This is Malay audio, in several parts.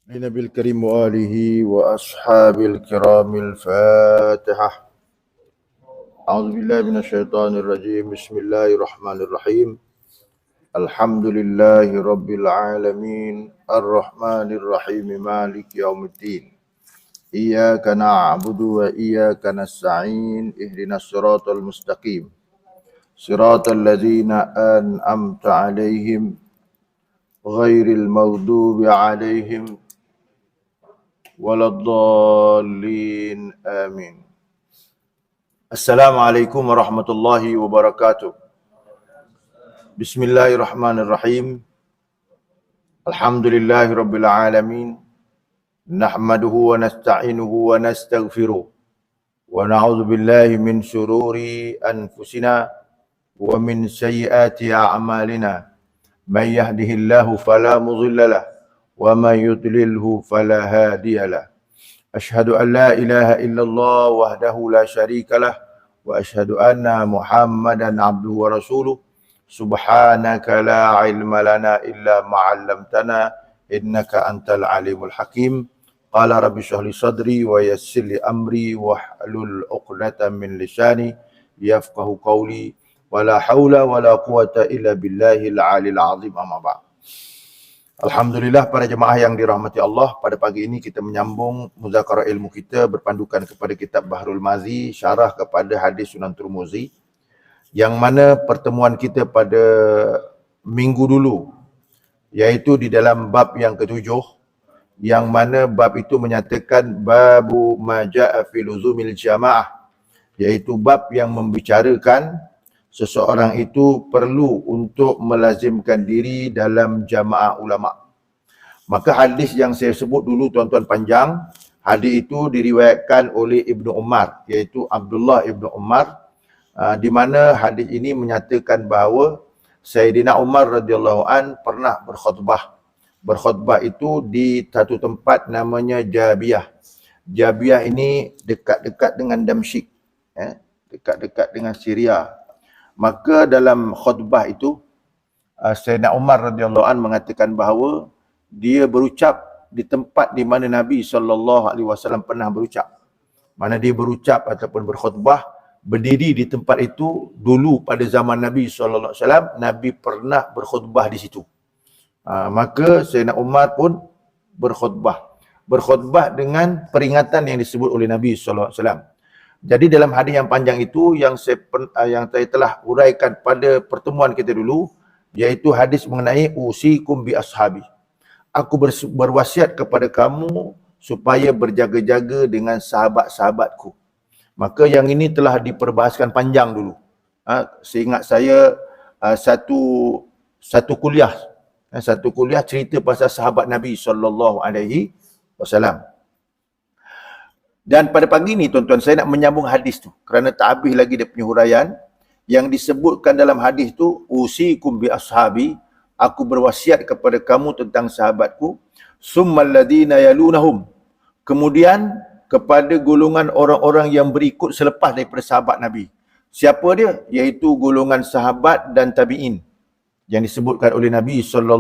لنبي الكريم وآله وأصحاب الكرام الفاتحة. أعوذ بالله من الشيطان الرجيم. بسم الله الرحمن الرحيم. الحمد لله رب العالمين الرحمن الرحيم مالك يوم الدين. إياك نعبد وإياك نستعين اهدنا الصراط المستقيم صراط الذين أنعمت عليهم غير المغضوب عليهم waladhdallin amin. Assalamualaikum warahmatullahi wabarakatuh. Bismillahirrahmanirrahim. Alhamdulillahi rabbil alamin. Nahmaduhu wa nasta'inuhu wa nastaghfiruh. Wa na'udzu billahi min syururi anfusina wa min sayyiati a'malina. May yahdihillahu fala mudilla lahu wa man yudlilhu fala hadiya lahu. Asyhadu an la ilaha illallah wahdahu la syarika lah wa asyhadu anna Muhammadan abduhu wa rasuluh. Subhanaka la ilma lana illa ma 'allamtana innaka antal alimul hakim. Qala rabbi shrah li sadri wa yassir li amri wahlul 'uqdatam min lisani yafqahu qawli. Wala haula wala quwata illa billahil 'alil 'azim. Amma ba'd. Alhamdulillah para jemaah yang dirahmati Allah, pada pagi ini kita menyambung muzakarah ilmu kita berpandukan kepada kitab Bahrul Mazi, syarah kepada hadis Sunan Tirmizi, yang mana pertemuan kita pada minggu dulu iaitu di dalam bab yang ketujuh, yang mana bab itu menyatakan babu ma jaa fi luzumil jamaah, iaitu bab yang membicarakan seseorang itu perlu untuk melazimkan diri dalam jamaah ulama. Maka hadis yang saya sebut dulu tuan-tuan panjang. Hadis itu diriwayatkan oleh Ibnu Umar, iaitu Abdullah Ibnu Umar, di mana hadis ini menyatakan bahawa Sayyidina Umar radhiyallahu an pernah berkhutbah. Berkhutbah itu di satu tempat namanya Jabiyah. Jabiyah ini dekat-dekat dengan Damsyik, dekat-dekat dengan Syria. Maka dalam khutbah itu Sayyidina Umar radhiyallahu an mengatakan bahawa dia berucap di tempat di mana Nabi SAW pernah berucap. Mana dia berucap ataupun berkhutbah, berdiri di tempat itu dulu pada zaman Nabi SAW, Nabi pernah berkhutbah di situ. Maka Sayyidina Umar pun berkhutbah. Berkhutbah dengan peringatan yang disebut oleh Nabi SAW. Jadi dalam hadis yang panjang itu yang saya telah uraikan pada pertemuan kita dulu, iaitu hadis mengenai usikum bi ashabi. Aku berwasiat kepada kamu supaya berjaga-jaga dengan sahabat-sahabatku. Maka yang ini telah diperbahaskan panjang dulu. Seingat saya satu kuliah cerita pasal sahabat Nabi SAW. Dan pada pagi ini tuan-tuan, saya nak menyambung hadis tu kerana tak habis lagi dia punya huraian. Yang disebutkan dalam hadis tu, usikum bi ashabi, aku berwasiat kepada kamu tentang sahabatku, summal ladina yalunahum, kemudian kepada golongan orang-orang yang berikut selepas daripada sahabat Nabi. Siapa dia? Iaitu golongan sahabat dan tabi'in yang disebutkan oleh Nabi SAW.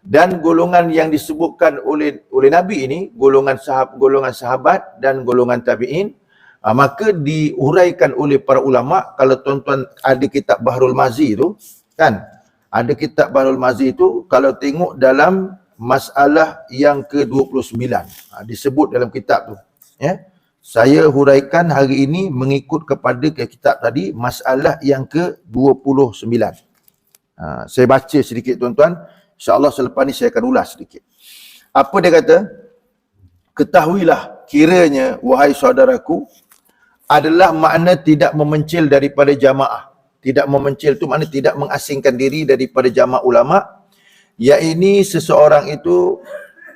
Dan golongan yang disebutkan oleh Nabi ini, golongan sahabat dan golongan tabi'in, maka diuraikan oleh para ulama. Kalau tuan-tuan ada kitab Bahrul Mazi tu, kan? Ada kitab Bahrul Mazi tu, kalau tengok dalam masalah yang ke-29, disebut dalam kitab tu. Saya huraikan hari ini mengikut kepada kitab tadi, masalah yang ke-29. Saya baca sedikit tuan-tuan. InsyaAllah selepas ni saya akan ulas sedikit. Apa dia kata? Ketahuilah kiranya, wahai saudaraku, adalah makna tidak memencil daripada jamaah. Tidak memencil itu makna tidak mengasingkan diri daripada jamaah ulama', iaitu seseorang itu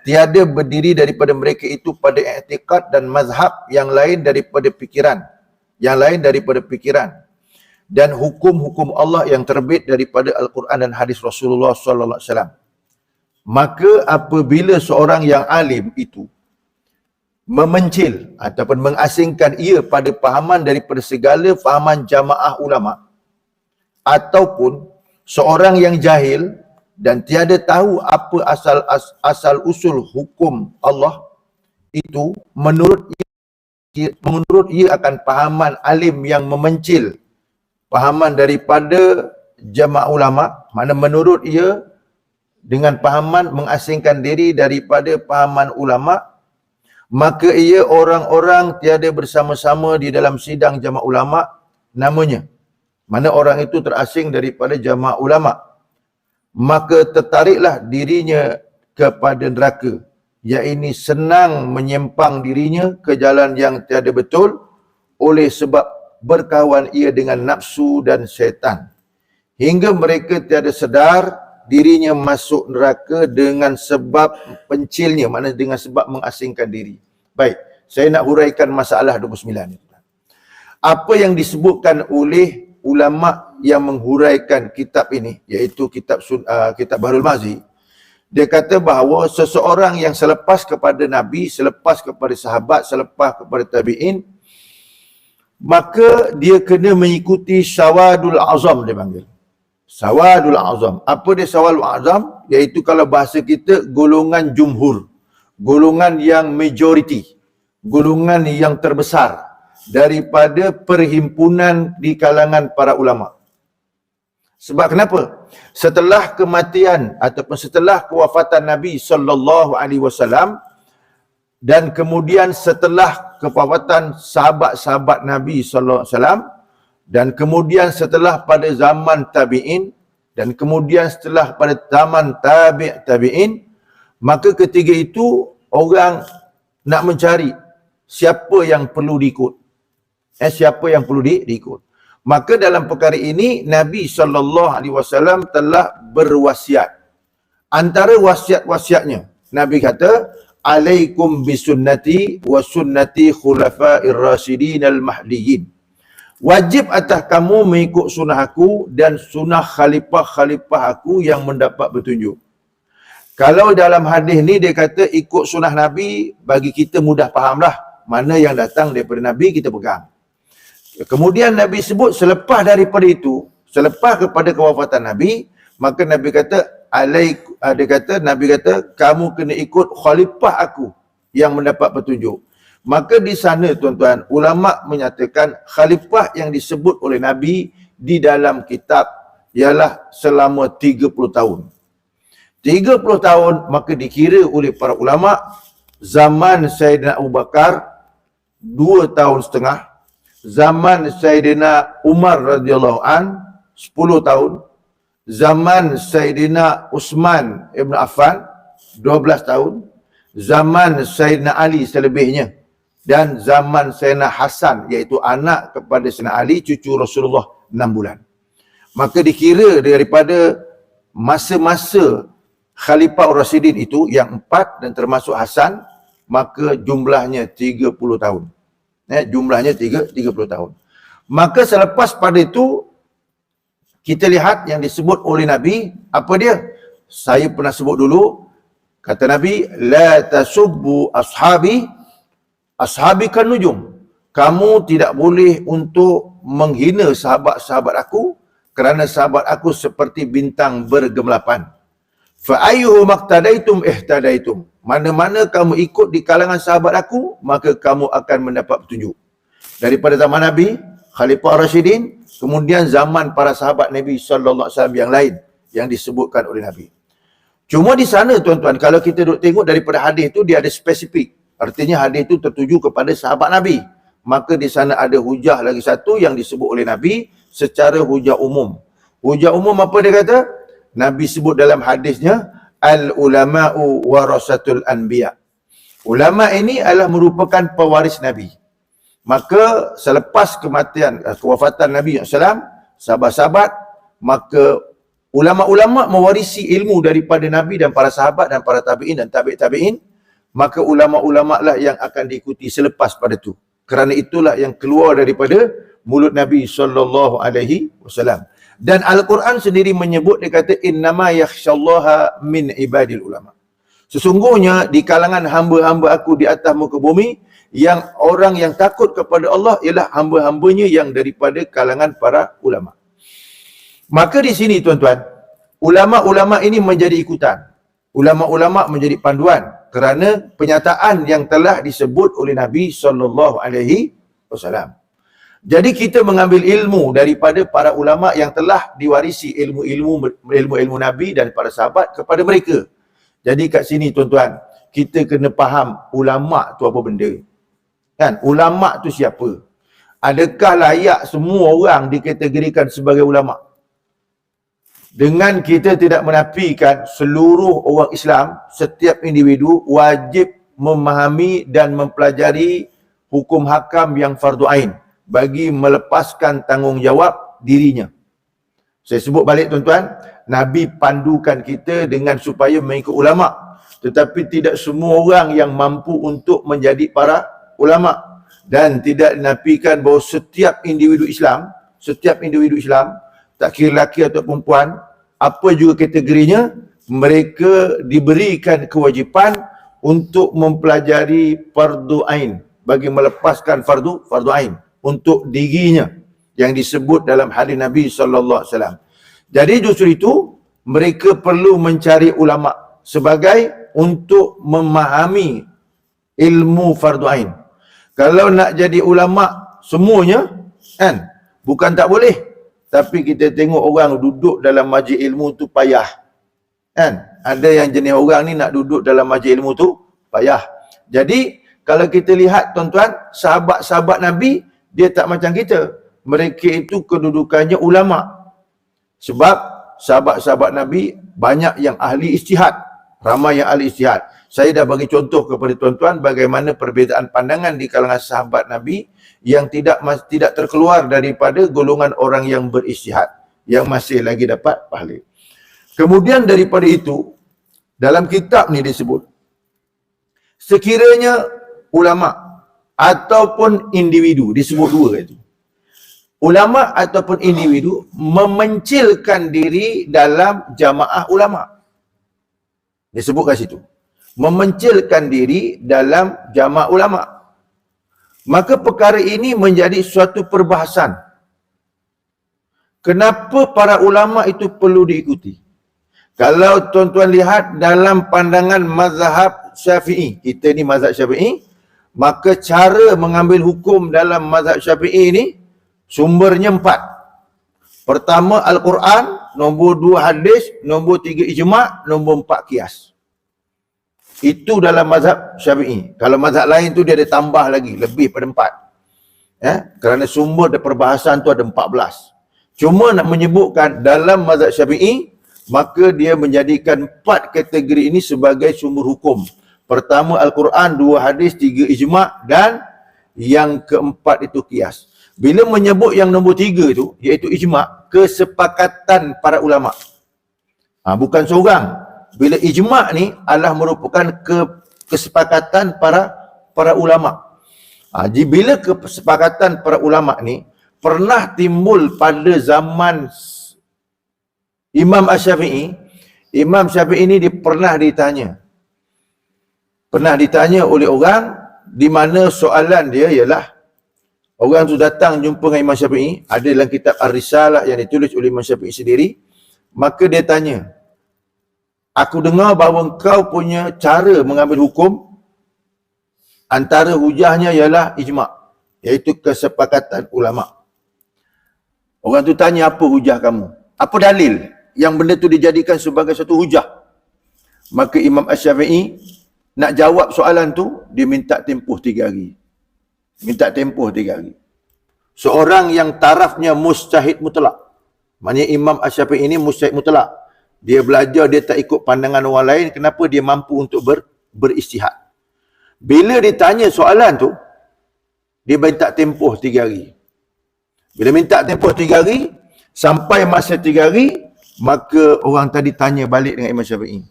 tiada berdiri daripada mereka itu pada i'tiqad dan mazhab yang lain daripada fikiran. Dan hukum-hukum Allah yang terbit daripada Al-Quran dan hadis Rasulullah SAW. Maka apabila seorang yang alim itu memencil ataupun mengasingkan ia pada fahaman daripada segala fahaman jamaah ulama', ataupun seorang yang jahil dan tiada tahu apa asal usul hukum Allah itu, menurut ia akan pahaman alim yang memencil, pahaman daripada jamaah ulama, mana menurut ia dengan pahaman mengasingkan diri daripada pahaman ulama, maka ia orang-orang tiada bersama-sama di dalam sidang jamaah ulama namanya. Mana orang itu terasing daripada jamaah ulama, maka tertariklah dirinya kepada neraka, iaitu senang menyempang dirinya ke jalan yang tiada betul oleh sebab berkawan ia dengan nafsu dan syaitan, hingga mereka tiada sedar dirinya masuk neraka dengan sebab pencilnya, maknanya dengan sebab mengasingkan diri. Baik, saya nak huraikan masalah 29 ni. Apa yang disebutkan oleh ulama yang menghuraikan kitab ini, iaitu kitab Bahrul Mazi, dia kata bahawa seseorang yang selepas kepada Nabi, selepas kepada sahabat, selepas kepada tabi'in, maka dia kena mengikuti Sawadul Azam, dia panggil. Sawadul Azam. Apa dia Sawadul Azam? Iaitu kalau bahasa kita, golongan jumhur. Golongan yang majoriti. Golongan yang terbesar daripada perhimpunan di kalangan para ulama. Sebab kenapa? Setelah kematian ataupun setelah kewafatan Nabi SAW, dan kemudian setelah kewafatan sahabat-sahabat Nabi SAW, dan kemudian setelah pada zaman tabi'in, dan kemudian setelah pada zaman tabi'in, maka ketiga itu orang nak mencari siapa yang perlu diikut. Siapa yang perlu diikut. Maka dalam perkara ini Nabi SAW telah berwasiat. Antara wasiat-wasiatnya, Nabi kata, alaikum bisunnati wa sunnati khulafa'ir rasyidin al-mahdiyyin. Wajib atas kamu mengikut sunnah aku dan sunnah khalifah-khalifah aku yang mendapat petunjuk. Kalau dalam hadis ni dia kata ikut sunnah Nabi, bagi kita mudah fahamlah. Mana yang datang daripada Nabi kita pegang. Kemudian Nabi sebut selepas daripada itu, selepas kepada kewafatan Nabi, maka Nabi kata, Nabi kata, kamu kena ikut khalifah aku yang mendapat petunjuk. Maka di sana tuan-tuan, ulama menyatakan khalifah yang disebut oleh Nabi di dalam kitab ialah selama 30 tahun. 30 tahun maka dikira oleh para ulama zaman Sayyidina Abu Bakar 2 tahun setengah, zaman Sayyidina Umar radhiyallahu an 10 tahun, zaman Sayyidina Uthman Ibn Affan 12 tahun, zaman Sayyidina Ali selebihnya, dan zaman Sayyidina Hasan iaitu anak kepada Sayyidina Ali, cucu Rasulullah 6 bulan. Maka dikira daripada masa-masa Khalifah Rasyidin itu yang 4 dan termasuk Hasan, maka jumlahnya 30 tahun. Jumlahnya 30 tahun. Maka selepas pada itu, kita lihat yang disebut oleh Nabi, apa dia? Saya pernah sebut dulu, kata Nabi, la tasubbu ashabi, ashabi kan nujum. Kamu tidak boleh untuk menghina sahabat-sahabat aku, kerana sahabat aku seperti bintang bergemelapan. Fa ayyuhu maqtadaitum ihtadaitum. Mana-mana kamu ikut di kalangan sahabat aku, maka kamu akan mendapat petunjuk. Daripada zaman Nabi, Khalifah Rasyidin, kemudian zaman para sahabat Nabi SAW yang lain yang disebutkan oleh Nabi. Cuma di sana tuan-tuan, kalau kita duk tengok daripada hadis itu, dia ada spesifik. Artinya hadis itu tertuju kepada sahabat Nabi. Maka di sana ada hujah lagi satu yang disebut oleh Nabi secara hujah umum. Hujah umum apa dia kata? Nabi sebut dalam hadisnya, al-ulama'u warasatul anbiya. Ulama ini adalah merupakan pewaris Nabi. Maka selepas kematian, kewafatan Nabi SAW, sahabat-sahabat, maka ulama-ulama mewarisi ilmu daripada Nabi dan para sahabat dan para tabi'in dan tabi'in, maka ulama-ulama lah yang akan diikuti selepas pada itu. Kerana itulah yang keluar daripada mulut Nabi SAW. Dan Al-Quran sendiri menyebut, dia kata, innama yakhshallaha min ibadil ulama. Sesungguhnya di kalangan hamba-hamba aku di atas muka bumi, yang orang yang takut kepada Allah ialah hamba-hambanya yang daripada kalangan para ulama. Maka di sini tuan-tuan, ulama-ulama ini menjadi ikutan. Ulama-ulama menjadi panduan kerana penyataan yang telah disebut oleh Nabi SAW. Jadi kita mengambil ilmu daripada para ulama yang telah diwarisi ilmu-ilmu Nabi dan para sahabat kepada mereka. Jadi kat sini tuan-tuan, kita kena faham ulama tu apa benda. Kan? Ulama tu siapa? Adakah layak semua orang dikategorikan sebagai ulama? Dengan kita tidak menafikan seluruh orang Islam, setiap individu wajib memahami dan mempelajari hukum hakam yang fardu ain bagi melepaskan tanggungjawab dirinya. Saya sebut balik tuan-tuan, Nabi pandukan kita dengan supaya mengikut ulama. Tetapi tidak semua orang yang mampu untuk menjadi para ulama. Dan tidak dinafikan bahawa setiap individu Islam, tak kira lelaki atau perempuan, apa juga kategorinya, mereka diberikan kewajipan untuk mempelajari fardu ain bagi melepaskan fardu ain untuk dirinya yang disebut dalam hadis Nabi SAW. Jadi justru itu mereka perlu mencari ulama sebagai untuk memahami ilmu fardu ain. Kalau nak jadi ulama semuanya, kan, bukan tak boleh. Tapi kita tengok orang duduk dalam majlis ilmu tu payah. Kan? Ada yang jenis orang ni nak duduk dalam majlis ilmu tu payah. Jadi kalau kita lihat tuan-tuan, sahabat-sahabat Nabi, dia tak macam kita. Mereka itu kedudukannya ulama. Sebab sahabat-sahabat Nabi banyak yang ahli ijtihad. Ramai yang ahli ijtihad. Saya dah bagi contoh kepada tuan-tuan bagaimana perbezaan pandangan di kalangan sahabat Nabi yang tidak terkeluar daripada golongan orang yang berijtihad, yang masih lagi dapat pahala. Kemudian daripada itu, dalam kitab ni disebut, sekiranya ulama ataupun individu, disebut dua itu. Ulama ataupun individu memencilkan diri dalam jamaah ulama. Disebut kat situ. Memencilkan diri dalam jamaah ulama. Maka perkara ini menjadi suatu perbahasan. Kenapa para ulama itu perlu diikuti? Kalau tuan-tuan lihat dalam pandangan mazhab Syafi'i, kita ni mazhab Syafi'i, maka cara mengambil hukum dalam mazhab Syafi'i ini sumbernya 4. Pertama Al-Quran, nombor 2 hadis, nombor 3 ijma', nombor 4 qiyas. Itu dalam mazhab Syafi'i. Kalau mazhab lain tu dia ada tambah lagi, lebih pada 4. Kerana sumber dan perbahasan tu ada 14. Cuma nak menyebutkan dalam mazhab Syafi'i, maka dia menjadikan 4 kategori ini sebagai sumber hukum. Pertama Al-Quran, 2 hadis, 3 ijma' dan yang keempat itu qiyas. Bila menyebut yang nombor 3 itu, iaitu ijma', kesepakatan para ulama. Bukan seorang. Bila ijma' ni adalah merupakan kesepakatan para ulama. Bila kesepakatan para ulama ni pernah timbul pada zaman Imam Asy-Syafi'i. Imam Syafi'i ni pernah ditanya oleh orang, di mana soalan dia ialah, orang tu datang jumpa dengan Imam Syafi'i, ada dalam kitab Ar-Risalah yang ditulis oleh Imam Syafi'i sendiri. Maka dia tanya, aku dengar bahawa engkau punya cara mengambil hukum, antara hujahnya ialah ijma', iaitu kesepakatan ulama'. Orang tu tanya, apa hujah kamu? Apa dalil yang benda tu dijadikan sebagai satu hujah? Maka Imam Asy-Syafi'i nak jawab soalan tu, dia minta tempoh 3 hari. Seorang yang tarafnya mujtahid mutlak. Maknanya Imam Asy-Syafi'i ini mujtahid mutlak. Dia belajar, dia tak ikut pandangan orang lain. Kenapa? Dia mampu untuk beristihad. Bila ditanya soalan tu, dia minta tempoh 3 hari. Bila minta tempoh 3 hari, sampai masa 3 hari, maka orang tadi tanya balik dengan Imam Syafi'i.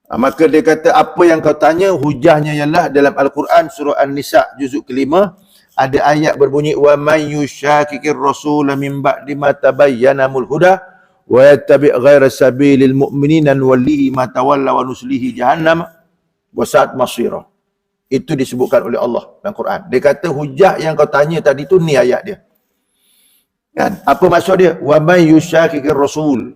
Maka dia kata, apa yang kau tanya, hujahnya ialah dalam Al-Quran surah An-Nisa juzuk ke-5, ada ayat berbunyi, wa man yushaqiqir rasul min ba'di ma tabayyana huda wa yattabi' ghaira sabilil mu'minina nuwallihi ma tawalla wa nuslihi jahannam wa sa'at masira. Itu disebutkan oleh Allah dalam Quran. Dia kata hujah yang kau tanya tadi tu ni ayat dia. Kan? Apa maksud dia? Wa may yushaqiqir rasul.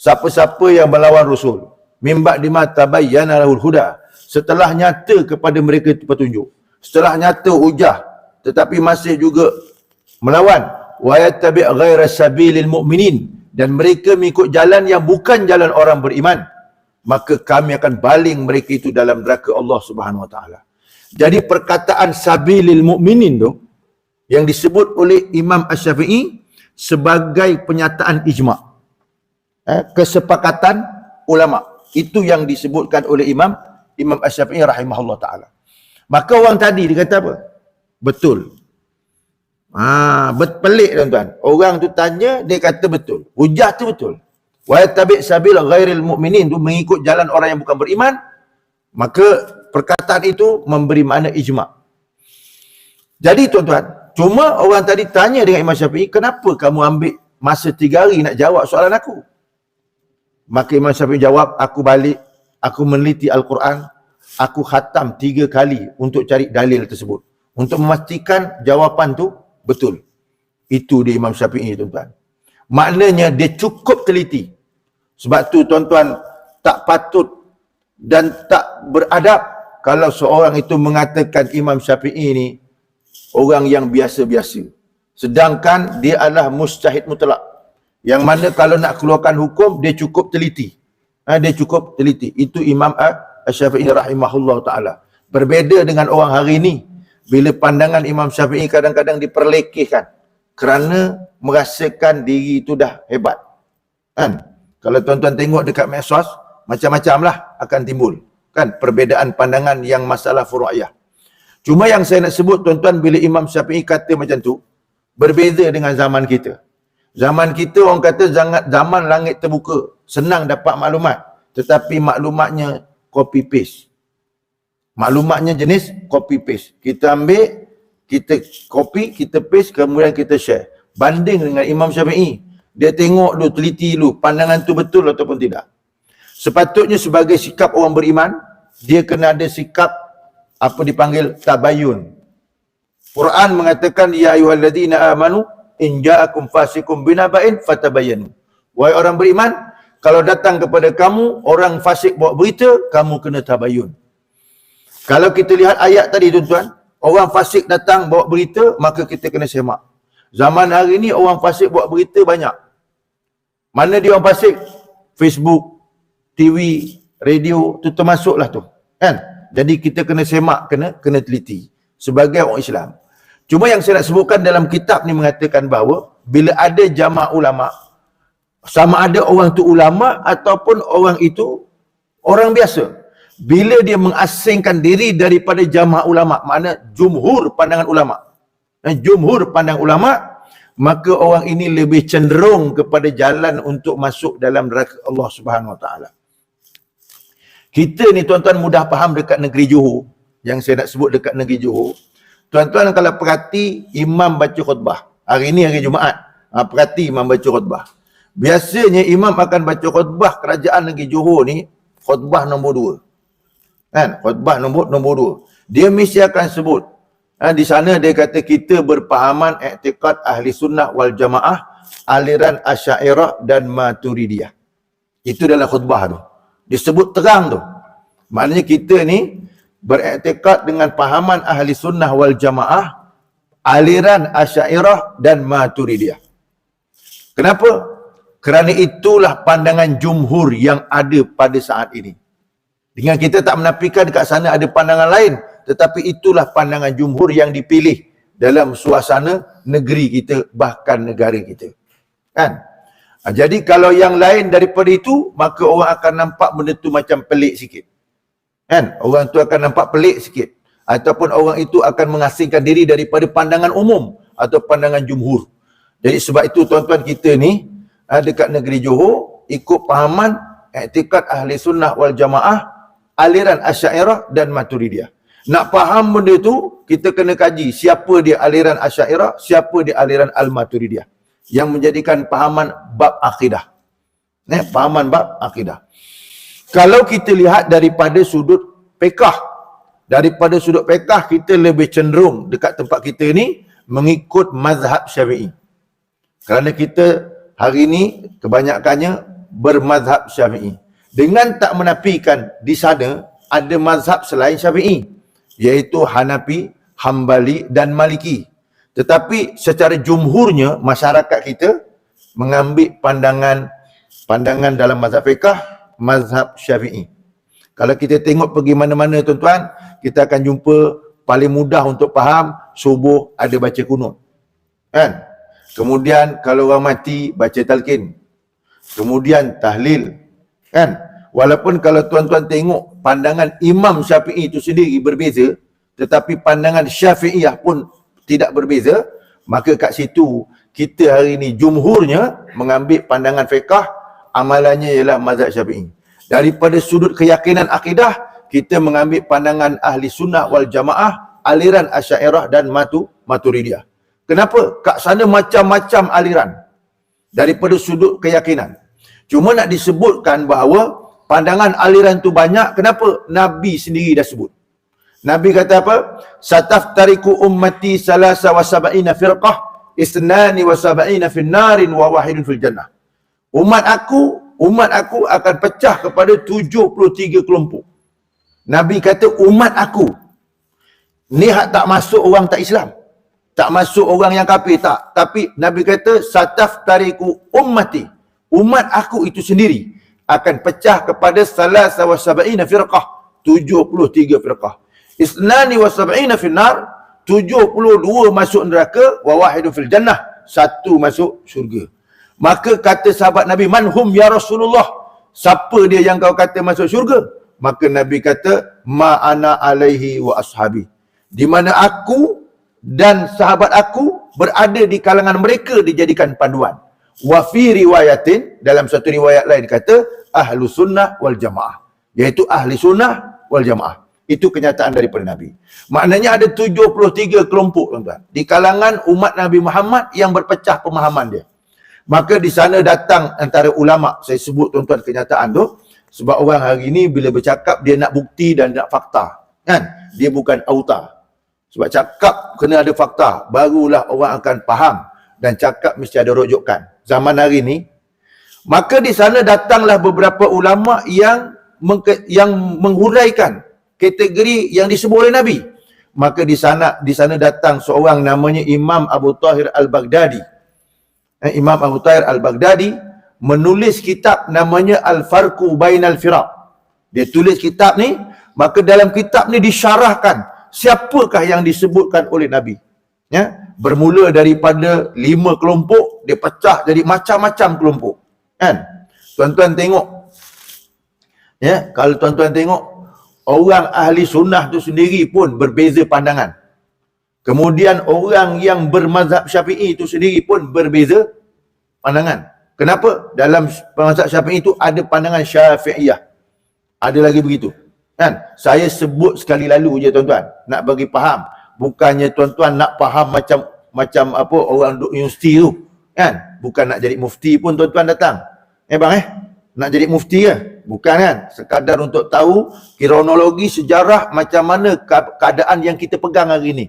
Siapa-siapa yang melawan Rasul, min ba'di ma tabayyana lahul huda, setelah nyata kepada mereka itu petunjuk, setelah nyata hujah, tetapi masih juga melawan, wa yattabi' ghaira sabilil mu'minin, dan mereka mengikut jalan yang bukan jalan orang beriman, maka kami akan baling mereka itu dalam neraka Allah Subhanahu wa taala. Jadi perkataan sabilil mu'minin tu yang disebut oleh Imam Asy-Syafi'i sebagai penyataan ijma', kesepakatan ulama. Itu yang disebutkan oleh Imam Asy-Syafi'i rahimahullah ta'ala. Maka orang tadi dia kata apa? Betul. Pelik tuan-tuan. Orang tu tanya, dia kata betul. Hujah tu betul. Wa yattabi' sabila ghairil mu'minin, tu mengikut jalan orang yang bukan beriman. Maka perkataan itu memberi makna ijma'. Jadi tuan-tuan, cuma orang tadi tanya dengan Imam Syafi'i, kenapa kamu ambil masa 3 hari nak jawab soalan aku? Maka Imam Syafi'i jawab, aku balik, aku meneliti Al-Quran, aku khatam 3 kali untuk cari dalil tersebut, untuk memastikan jawapan tu betul. Itu dia Imam Syafi'i tuan-tuan. Maknanya dia cukup teliti. Sebab tu tuan-tuan, tak patut dan tak beradab kalau seorang itu mengatakan Imam Syafi'i ni orang yang biasa-biasa, sedangkan dia adalah mujtahid mutlak, yang mana kalau nak keluarkan hukum dia cukup teliti. Dia cukup teliti. Itu Imam Asy-Syafi'i rahimahullah ta'ala. Berbeza dengan orang hari ini, bila pandangan Imam Syafi'i kadang-kadang diperlekehkan kerana merasakan diri itu dah hebat. Kan? Kalau tuan-tuan tengok dekat medsos, macam-macam lah akan timbul. Kan? Perbezaan pandangan yang masalah furu'iyah. Cuma yang saya nak sebut tuan-tuan, bila Imam Syafi'i kata macam tu, berbeza dengan zaman kita. Zaman kita orang kata zaman langit terbuka, senang dapat maklumat, tetapi maklumatnya copy paste. Maklumatnya jenis copy paste. Kita ambil, kita copy, kita paste, kemudian kita share. Banding dengan Imam Syafi'i, dia tengok dulu, teliti dulu, pandangan tu betul ataupun tidak. Sepatutnya sebagai sikap orang beriman, dia kena ada sikap apa dipanggil tabayun. Quran mengatakan, ya ayyuhalladzina amanu in ja'akum fasikum binaba'in fatabayyanu. Wahai orang beriman, kalau datang kepada kamu orang fasik bawa berita, kamu kena tabayun. Kalau kita lihat ayat tadi tuan-tuan, orang fasik datang bawa berita, maka kita kena semak. Zaman hari ni orang fasik bawa berita banyak. Mana dia orang fasik? Facebook, TV, radio, tu termasuklah tu. Kan? Jadi kita kena semak, kena teliti sebagai orang Islam. Cuma yang saya nak sebutkan dalam kitab ni mengatakan bahawa bila ada jamaah ulama, sama ada orang tu ulama ataupun orang itu orang biasa, bila dia mengasingkan diri daripada jamaah ulama, makna jumhur pandangan ulama, jumhur pandang ulama, maka orang ini lebih cenderung kepada jalan untuk masuk dalam neraka Allah Subhanahu Wa Taala. Kita ni tuan-tuan mudah faham dekat negeri Johor, yang saya nak sebut dekat negeri Johor. Tuan-tuan kalau perhati imam baca khutbah, hari ni hari Jumaat, perhati imam baca khutbah. Biasanya imam akan baca khutbah kerajaan negeri Johor ni, khutbah nombor 2. Kan? Khutbah nombor 2. Dia mesti akan sebut, di sana dia kata kita berpahaman i'tiqad ahli sunnah wal jamaah, aliran Asy'ariyah dan Maturidiyah. Itu dalam khutbah tu. Disebut terang tu. Maknanya kita ni beriktikad dengan pahaman ahli sunnah wal jamaah, aliran Asy'ariyah dan Maturidiyah. Kenapa? Kerana itulah pandangan jumhur yang ada pada saat ini. Dengan kita tak menafikan dekat sana ada pandangan lain, tetapi itulah pandangan jumhur yang dipilih dalam suasana negeri kita, bahkan negara kita. Kan? Jadi kalau yang lain daripada itu, maka orang akan nampak benda tu macam pelik sikit. Kan? Orang tu akan nampak pelik sikit. Ataupun orang itu akan mengasingkan diri daripada pandangan umum atau pandangan jumhur. Jadi sebab itu tuan-tuan, kita ni dekat negeri Johor ikut pahaman i'tiqad ahli sunnah wal jamaah, aliran Asy'ariyah dan Maturidiyah. Nak faham benda tu, kita kena kaji siapa dia aliran Asy'ariyah, siapa dia aliran Al-Maturidiyah, yang menjadikan pahaman bab akidah. Pahaman bab akidah. Kalau kita lihat daripada sudut fiqh, kita lebih cenderung dekat tempat kita ni mengikut mazhab Syafi'i. Kerana kita hari ni kebanyakannya bermazhab Syafi'i, dengan tak menafikan di sana ada mazhab selain Syafi'i, iaitu Hanafi, Hambali dan Maliki. Tetapi secara jumhurnya masyarakat kita mengambil pandangan dalam mazhab fiqh, mazhab Syafi'i. Kalau kita tengok pergi mana-mana tuan-tuan, kita akan jumpa paling mudah untuk faham, subuh ada baca kunut. Kan? Kemudian kalau orang mati baca talqin. Kemudian tahlil. Kan? Walaupun kalau tuan-tuan tengok pandangan Imam Syafi'i itu sendiri berbeza, tetapi pandangan Syafi'iyah pun tidak berbeza, maka kat situ kita hari ini jumhurnya mengambil pandangan fiqh, amalannya ialah mazhab Syafi'i. Daripada sudut keyakinan akidah, kita mengambil pandangan ahli sunnah wal jamaah, aliran Asy'ariyah dan Maturidiyah. Kenapa? Kat sana macam-macam aliran daripada sudut keyakinan. Cuma nak disebutkan bahawa pandangan aliran tu banyak. Kenapa? Nabi sendiri dah sebut. Nabi kata apa? Sataftariku ummati salasa wa sab'ina firqah, isnani wa sab'ina fin narin wa wahidun fil jannah. Umat aku akan pecah kepada 73 kelompok. Nabi kata umat aku. Ni hak tak masuk orang tak Islam. Tak masuk orang yang kafir, tak. Tapi Nabi kata sataftariku ummati. Umat aku itu sendiri akan pecah kepada salasa wa sab'ina firqah, 73 firqah. Isnani wa sab'ina fin nar, 72 masuk neraka, wa wahidun fil jannah, 1 masuk syurga. Maka kata sahabat Nabi, manhum ya Rasulullah, siapa dia yang kau kata masuk syurga? Maka Nabi kata, ma ana alaihi wa ashabi, di mana aku dan sahabat aku berada di kalangan mereka dijadikan panduan. Wa fi riwayatin, dalam satu riwayat lain kata ahlu sunnah wal jamaah, iaitu ahli sunnah wal jamaah. Itu kenyataan daripada Nabi. Maknanya ada 73 kelompok tuan-tuan di kalangan umat Nabi Muhammad yang berpecah pemahaman dia. Maka di sana datang antara ulama, saya sebut tuan-tuan kenyataan tu, sebab orang hari ni bila bercakap dia nak bukti dan nak fakta, kan? Dia bukan auta. Sebab cakap kena ada fakta, barulah orang akan faham, dan cakap mesti ada rujukan. Zaman hari ni, maka di sana datanglah beberapa ulama yang menghuraikan kategori yang disebut oleh Nabi. Maka di sana datang seorang namanya Imam Abu Tahir Al-Baghdadi. Imam Abu Tahir Al-Baghdadi menulis kitab namanya Al-Farqu Bainal Firaq. Dia tulis kitab ni, maka dalam kitab ni disyarahkan siapakah yang disebutkan oleh Nabi. Ya, bermula daripada 5 kelompok, dia pecah jadi macam-macam kelompok. Kan? Tuan-tuan tengok. Ya, kalau tuan-tuan tengok, orang ahli sunnah tu sendiri pun berbeza pandangan. Kemudian orang yang bermazhab Syafi'i itu sendiri pun berbeza pandangan. Kenapa? Dalam mazhab Syafi'i itu ada pandangan Syafi'iyah. Ada lagi begitu. Kan? Saya sebut sekali lalu je tuan-tuan, nak bagi faham. Bukannya tuan-tuan nak faham macam apa orang duduk universiti tu. Kan? Bukan nak jadi mufti pun tuan-tuan datang. Nak jadi mufti ke? Bukan kan? Sekadar untuk tahu kronologi sejarah macam mana keadaan yang kita pegang hari ni.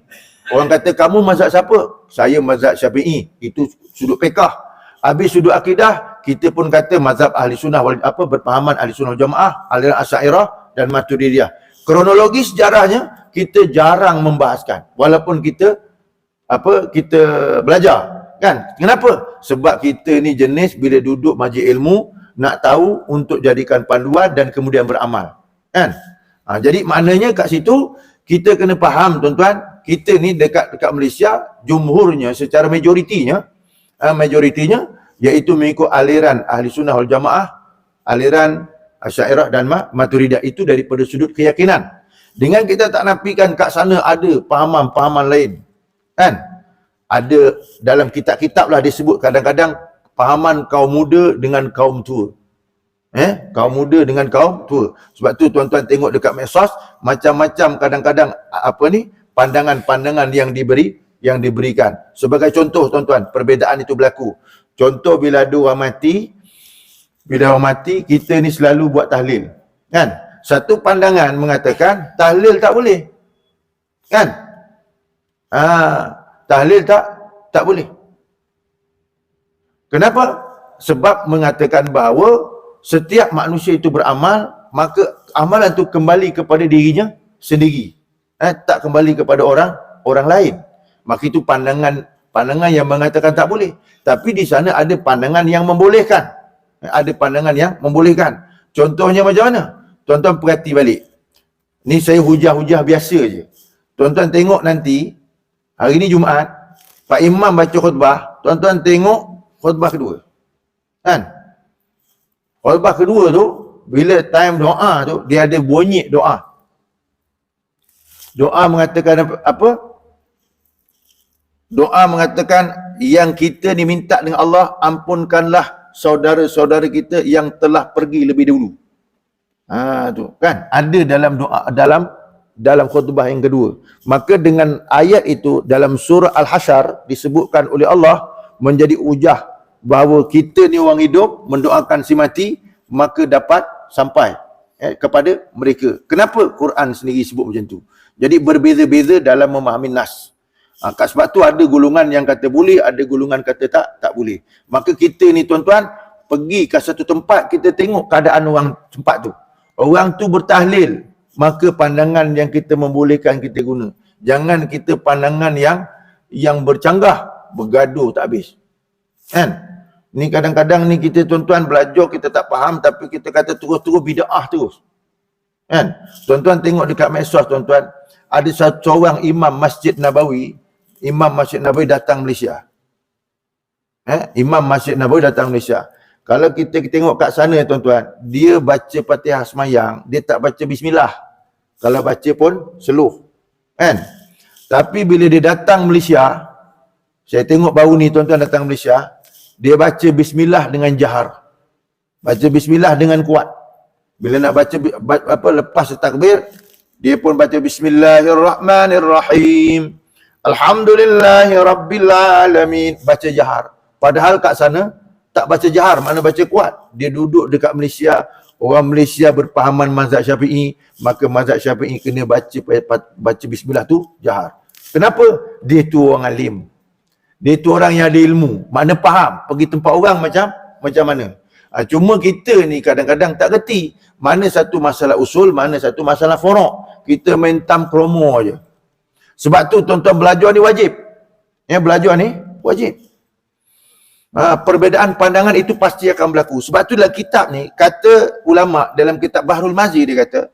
Orang kata, kamu mazhab siapa? Saya mazhab Syafi'i. Itu sudut fiqh. Habis sudut akidah, kita pun kata mazhab ahli sunnah berpahaman ahli sunnah jamaah, aliran Asy'ariyah dan Maturidiyah. Kronologi sejarahnya kita jarang membahaskan. Walaupun kita belajar, kan? Kenapa? Sebab kita ni jenis bila duduk majlis ilmu nak tahu untuk jadikan panduan dan kemudian beramal. Kan? Jadi maknanya kat situ kita kena faham tuan-tuan, kita ni dekat Malaysia, jumhurnya secara majoritinya iaitu mengikut aliran ahli sunnah wal jamaah, aliran Asy'ariyah dan Maturidiyah, itu daripada sudut keyakinan. Dengan kita tak nafikan kat sana ada pahaman-pahaman lain. Kan? Ada dalam kitab-kitab lah disebut kadang-kadang pahaman kaum muda dengan kaum tua. Kaum muda dengan kaum tua. Sebab tu tuan-tuan tengok dekat medsos, macam-macam kadang-kadang pandangan-pandangan yang diberikan. Sebagai contoh tuan-tuan, perbezaan itu berlaku. Contoh bila ada orang mati, kita ni selalu buat tahlil. Kan? Satu pandangan mengatakan tahlil tak boleh. Kan? Tahlil tak boleh. Kenapa? Sebab mengatakan bahawa setiap manusia itu beramal, maka amalan itu kembali kepada dirinya sendiri. Tak kembali kepada orang lain. Maka itu pandangan yang mengatakan tak boleh. Tapi di sana ada pandangan yang membolehkan. Ada pandangan yang membolehkan. Contohnya macam mana? Tuan-tuan perhati balik. Ni saya hujah-hujah biasa je. Tuan-tuan tengok nanti, hari ni Jumaat, Pak Imam baca khutbah, tuan-tuan tengok khutbah kedua. Kan? Khutbah kedua tu, bila time doa tu, dia ada bunyi doa. Doa mengatakan apa? Doa mengatakan yang kita ni minta dengan Allah, ampunkanlah saudara-saudara kita yang telah pergi lebih dahulu. Tu kan ada dalam doa, dalam khutbah yang kedua. Maka dengan ayat itu dalam surah Al-Hasyr disebutkan oleh Allah menjadi hujah bahawa kita ni orang hidup mendoakan si mati, maka dapat sampai kepada mereka. Kenapa Quran sendiri sebut macam tu? Jadi berbeza-beza dalam memahami nas. Sebab tu ada golongan yang kata boleh, ada golongan kata tak boleh. Maka kita ni tuan-tuan pergi ke satu tempat, kita tengok keadaan orang tempat tu. Orang tu bertahlil, maka pandangan yang kita membolehkan kita guna. Jangan kita pandangan yang bercanggah, bergaduh tak habis. Kan? Ni kadang-kadang ni kita tuan-tuan belajar, kita tak faham, tapi kita kata terus-terus bid'ah terus. Kan? Tuan-tuan tengok dekat medsos tuan-tuan, ada seorang imam Masjid Nabawi datang Malaysia. Imam Masjid Nabawi datang Malaysia. Kalau kita tengok kat sana tuan-tuan, dia baca Fatihah semayang, dia tak baca bismillah. Kalau baca pun slow. Kan? Tapi bila dia datang Malaysia, saya tengok baru ni tuan-tuan datang Malaysia, dia baca bismillah dengan jahar. Baca bismillah dengan kuat. Bila nak baca lepas takbir, dia pun baca bismillahirrahmanirrahim. Alhamdulillahirrabbilalamin. Baca jahar. Padahal kat sana tak baca jahar, mana baca kuat. Dia duduk dekat Malaysia, orang Malaysia berpahaman mazhab Syafi'i, maka mazhab Syafi'i kena baca bismillah tu jahar. Kenapa? Dia tu orang alim. Dia tu orang yang ada ilmu, makna faham. Pergi tempat orang macam mana. Cuma kita ni kadang-kadang tak reti mana satu masalah usul, mana satu masalah furuk. Kita main tam promo je. Sebab tu tuan-tuan belajar ni wajib. Belajar ni wajib. Perbezaan pandangan itu pasti akan berlaku. Sebab tu dalam kitab ni, kata ulama dalam kitab Bahrul Mazi, dia kata,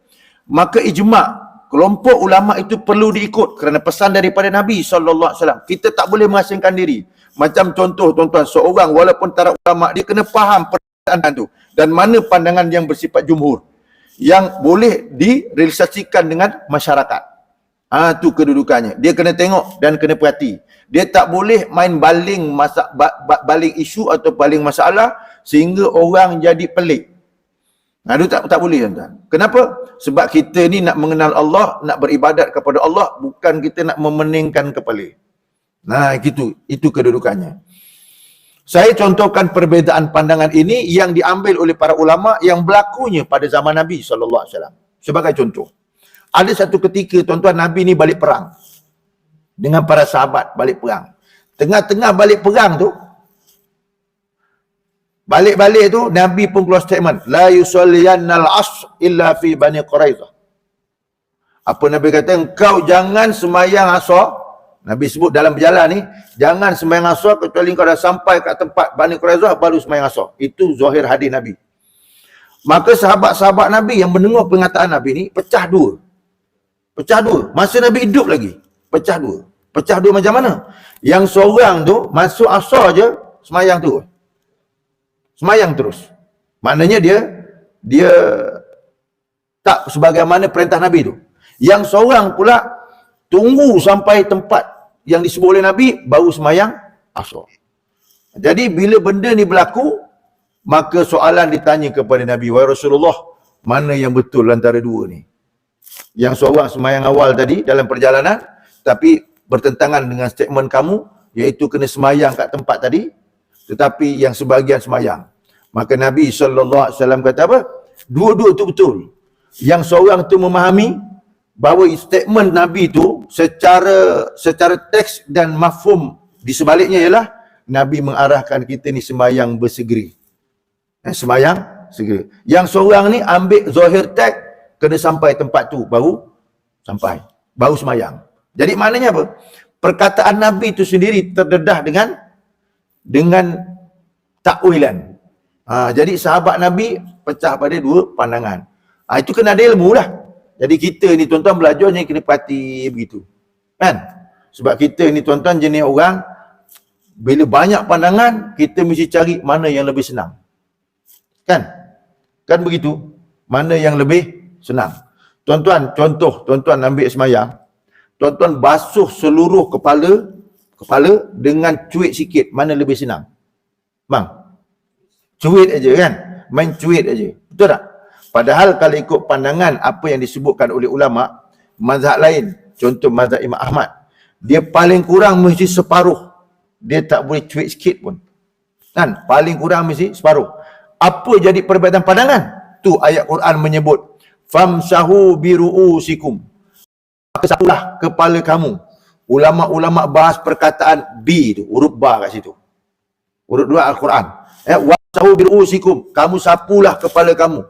maka ijma' kelompok ulama itu perlu diikut kerana pesan daripada Nabi SAW. Kita tak boleh mengasingkan diri. Macam contoh tuan-tuan, seorang walaupun taraf ulama, dia kena faham perbezaan tu. Dan mana pandangan yang bersifat jumhur, yang boleh direalisasikan dengan masyarakat. Tu kedudukannya. Dia kena tengok dan kena perhati. Dia tak boleh main baling isu atau baling masalah sehingga orang jadi pelik. Itu tak boleh tuan-tuan. Kenapa? Sebab kita ni nak mengenal Allah, nak beribadat kepada Allah, bukan kita nak memeningkan kepala. Itu kedudukannya. Saya contohkan perbezaan pandangan ini yang diambil oleh para ulama yang berlakunya pada zaman Nabi SAW. Sebagai contoh, ada satu ketika tuan-tuan, Nabi ni balik perang dengan para sahabat, balik perang. Tengah-tengah balik perang tu, balik-balik tu Nabi pun keluar statement, la yusalliyannal asr illa fi Bani Quraizah. Apa Nabi kata? Engkau jangan semayang asar. Nabi sebut dalam berjalan ni, jangan semayang asar kecuali engkau dah sampai kat tempat Bani Quraizah baru semayang asar. Itu zahir hadis Nabi. Maka sahabat-sahabat Nabi yang mendengar perkataan Nabi ni pecah dua. Masa Nabi hidup lagi, pecah dua macam mana? Yang seorang tu masuk asar je semayang tu, semayang terus. Maknanya dia tak sebagaimana perintah Nabi tu. Yang seorang pula tunggu sampai tempat yang disebut oleh Nabi baru semayang asar. Jadi bila benda ni berlaku, maka soalan ditanya kepada Nabi, wahai Rasulullah, mana yang betul antara dua ni? Yang seorang semayang awal tadi dalam perjalanan, tapi bertentangan dengan statement kamu, iaitu kena semayang kat tempat tadi, tetapi yang sebahagian semayang. Maka Nabi SAW kata apa? Dua-dua tu betul. Yang seorang tu memahami bahawa statement Nabi tu secara teks dan mafhum di sebaliknya ialah Nabi mengarahkan kita ni semayang bersegeri. Semayang segera. Yang seorang ni ambil zahir teks, kena sampai tempat tu baru sampai, baru semayang. Jadi maknanya apa? Perkataan Nabi itu sendiri terdedah dengan takwilan. Jadi sahabat Nabi pecah pada dua pandangan. Itu kena ada ilmu lah. Jadi kita ni tuan-tuan belajarnya kena perhati begitu. Kan? Sebab kita ni tuan-tuan jenis orang, bila banyak pandangan, kita mesti cari mana yang lebih senang. Kan? Kan begitu? Mana yang lebih senang. Tuan-tuan, contoh, tuan-tuan ambil semayang, tuan-tuan basuh seluruh kepala dengan cuit sikit, mana lebih senang? Bang? Cuit aja kan? Main cuit aja. Betul tak? Padahal kalau ikut pandangan apa yang disebutkan oleh ulama, mazhab lain, contoh mazhab Imam Ahmad, dia paling kurang mesti separuh. Dia tak boleh cuit sikit pun. Kan? Paling kurang mesti separuh. Apa jadi perbezaan pandangan? Tu ayat Quran menyebut, famsahu biru'usikum. Maka sapulah kepala kamu. Ulama-ulama bahas perkataan bi tu, huruf ba kat situ. Huruf 2 Al-Quran. Wamsahu biru'usikum. Kamu sapulah kepala kamu.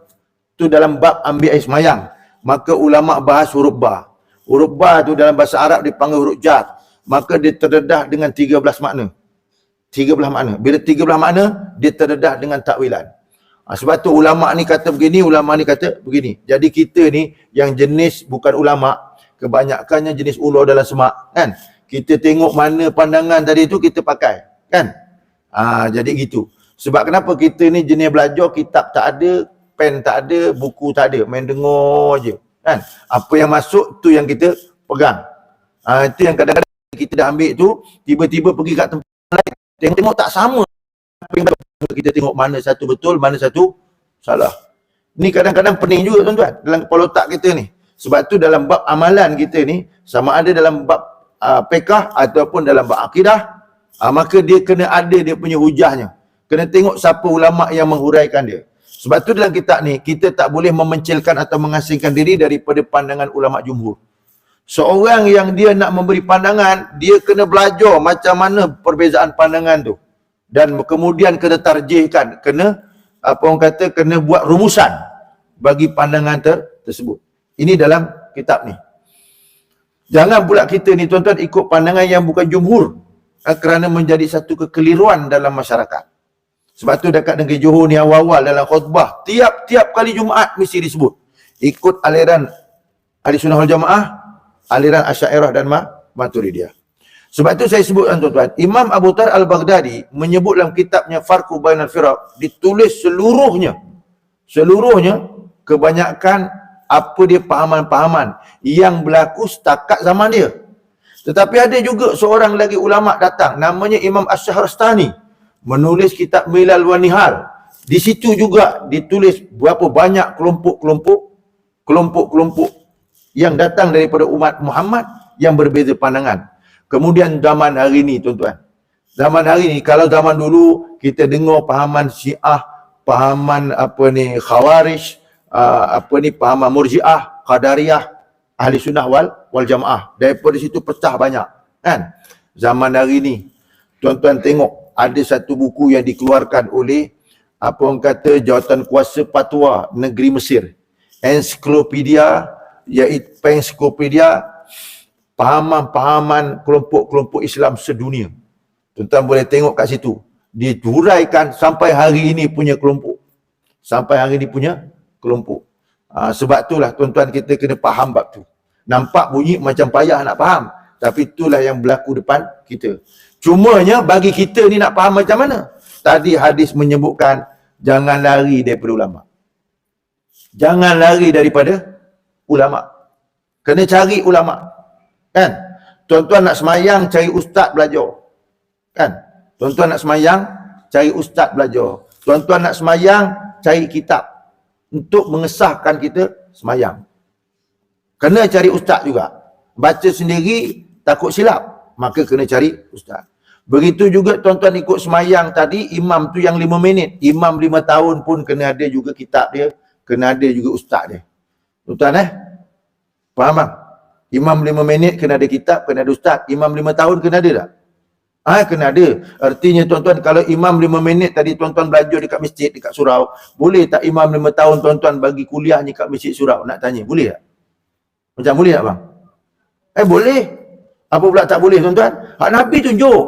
Tu dalam bab ambil air semayang. Maka ulama bahas huruf ba. Huruf ba tu dalam bahasa Arab dipanggil huruf jar. Maka dia terdedah dengan 13 makna. 13 makna. Bila 13 makna, dia terdedah dengan takwilan. Sebab tu ulama ni kata begini, ulama ni kata begini. Jadi kita ni yang jenis bukan ulama, kebanyakannya jenis ular dalam semak. Kan? Kita tengok mana pandangan tadi tu, kita pakai. Kan? Jadi gitu. Sebab kenapa kita ni jenis belajar, kitab tak ada, pen tak ada, buku tak ada. Main dengar je. Kan? Apa yang masuk tu yang kita pegang. Itu yang kadang-kadang kita dah ambil tu, tiba-tiba pergi kat tempat lain, tengok tak sama. Kita tengok mana satu betul, mana satu salah. Ni kadang-kadang pening juga tuan-tuan dalam kepala otak kita ni. Sebab tu dalam bab amalan kita ni, sama ada dalam bab fiqh ataupun dalam bab akidah, maka dia kena ada dia punya hujahnya. Kena tengok siapa ulama yang menghuraikan dia. Sebab tu dalam kitab ni, kita tak boleh memencilkan atau mengasingkan diri daripada pandangan ulama jumhur. Seorang yang dia nak memberi pandangan, dia kena belajar macam mana perbezaan pandangan tu. Dan kemudian kena tarjihkan, kena kena buat rumusan bagi pandangan tersebut. Ini dalam kitab ni. Jangan pula kita ni tuan-tuan ikut pandangan yang bukan jumhur, kerana menjadi satu kekeliruan dalam masyarakat. Sebab tu dekat negeri Johor ni awal-awal dalam khutbah, tiap-tiap kali Jumaat mesti disebut ikut aliran Ahlussunnah wal Jamaah, aliran Asy'ariyah dan Maturidiyah. Sebab itu saya sebutkan tuan-tuan, Imam Abu Thar Al-Baghdadi menyebut dalam kitabnya Farqu Bainal Firaq, ditulis seluruhnya kebanyakan apa dia pahaman-pahaman yang berlaku setakat zaman dia. Tetapi ada juga seorang lagi ulama datang, namanya Imam Asy-Syahrastani, menulis kitab Milal wa Nihal. Di situ juga ditulis berapa banyak kelompok yang datang daripada umat Muhammad yang berbeza pandangan. Kemudian zaman hari ni tuan-tuan, zaman hari ni, kalau zaman dulu kita dengar pahaman Syiah, pahaman Khawarij, pahaman Murji'ah, Qadariyah, Ahli Sunnah wal Jamaah. Daripada situ pecah banyak, kan? Zaman hari ni tuan-tuan tengok ada satu buku yang dikeluarkan oleh Jawatan Kuasa Fatwa Negeri Mesir, ensiklopedia, iaitu ensiklopedia pahaman-pahaman kelompok-kelompok Islam sedunia. Tuan-tuan boleh tengok kat situ, dihuraikan sampai hari ini punya kelompok. Sebab itulah tuan-tuan kita kena faham bab tu. Nampak bunyi macam payah nak faham, tapi itulah yang berlaku depan kita. Cumanya bagi kita ni nak faham macam mana? Tadi hadis menyebutkan jangan lari daripada ulama. Jangan lari daripada ulama. Kena cari ulama. Kan? Tuan-tuan nak semayang, cari ustaz belajar. Kan? Tuan-tuan nak semayang, cari ustaz belajar. Tuan-tuan nak semayang, cari kitab untuk mengesahkan kita semayang. Kena cari ustaz juga. Baca sendiri takut silap, maka kena cari ustaz. Begitu juga tuan-tuan ikut semayang tadi, imam tu yang 5 minit. Imam 5 tahun pun kena ada juga kitab dia, kena ada juga ustaz dia. Tuan-tuan faham tak? Imam 5 minit kena ada kitab, kena ada ustaz. Imam 5 tahun kena ada tak? Kena ada. Artinya tuan-tuan, kalau imam 5 minit tadi tuan-tuan belajar dekat masjid, dekat surau, boleh tak imam 5 tahun tuan-tuan bagi kuliah ni kat masjid surau? Nak tanya, boleh tak? Macam boleh tak bang? Boleh. Apa pula tak boleh tuan-tuan? Nabi tunjuk.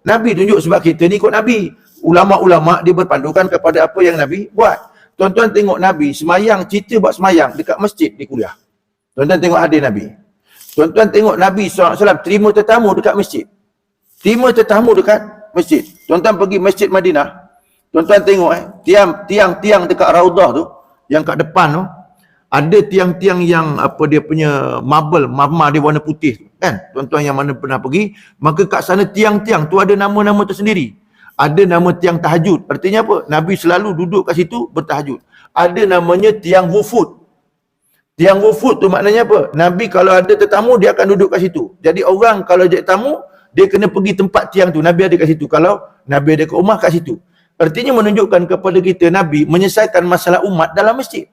Nabi tunjuk sebab kita ni ikut Nabi. Ulama-ulama dia berpandukan kepada apa yang Nabi buat. Tuan-tuan tengok Nabi semayang, cerita buat semayang dekat masjid di kuliah. Tuan-tuan tengok hadis Nabi. Tuan-tuan tengok Nabi SAW terima tetamu dekat masjid. Terima tetamu dekat masjid. Tuan-tuan pergi Masjid Madinah. Tuan-tuan tengok tiang-tiang dekat Raudah tu, yang kat depan tu, ada tiang-tiang yang apa dia punya marmer dia warna putih kan. Tuan-tuan yang mana pernah pergi, maka kat sana tiang-tiang tu ada nama-nama tersendiri. Ada nama tiang tahajud. Artinya apa? Nabi selalu duduk kat situ bertahajud. Ada namanya tiang wufud. Tiang wufud tu maknanya apa? Nabi kalau ada tetamu, dia akan duduk kat situ. Jadi orang kalau jadi tamu, dia kena pergi tempat tiang tu. Nabi ada kat situ. Kalau Nabi ada kat rumah, kat situ. Artinya menunjukkan kepada kita Nabi menyelesaikan masalah umat dalam masjid.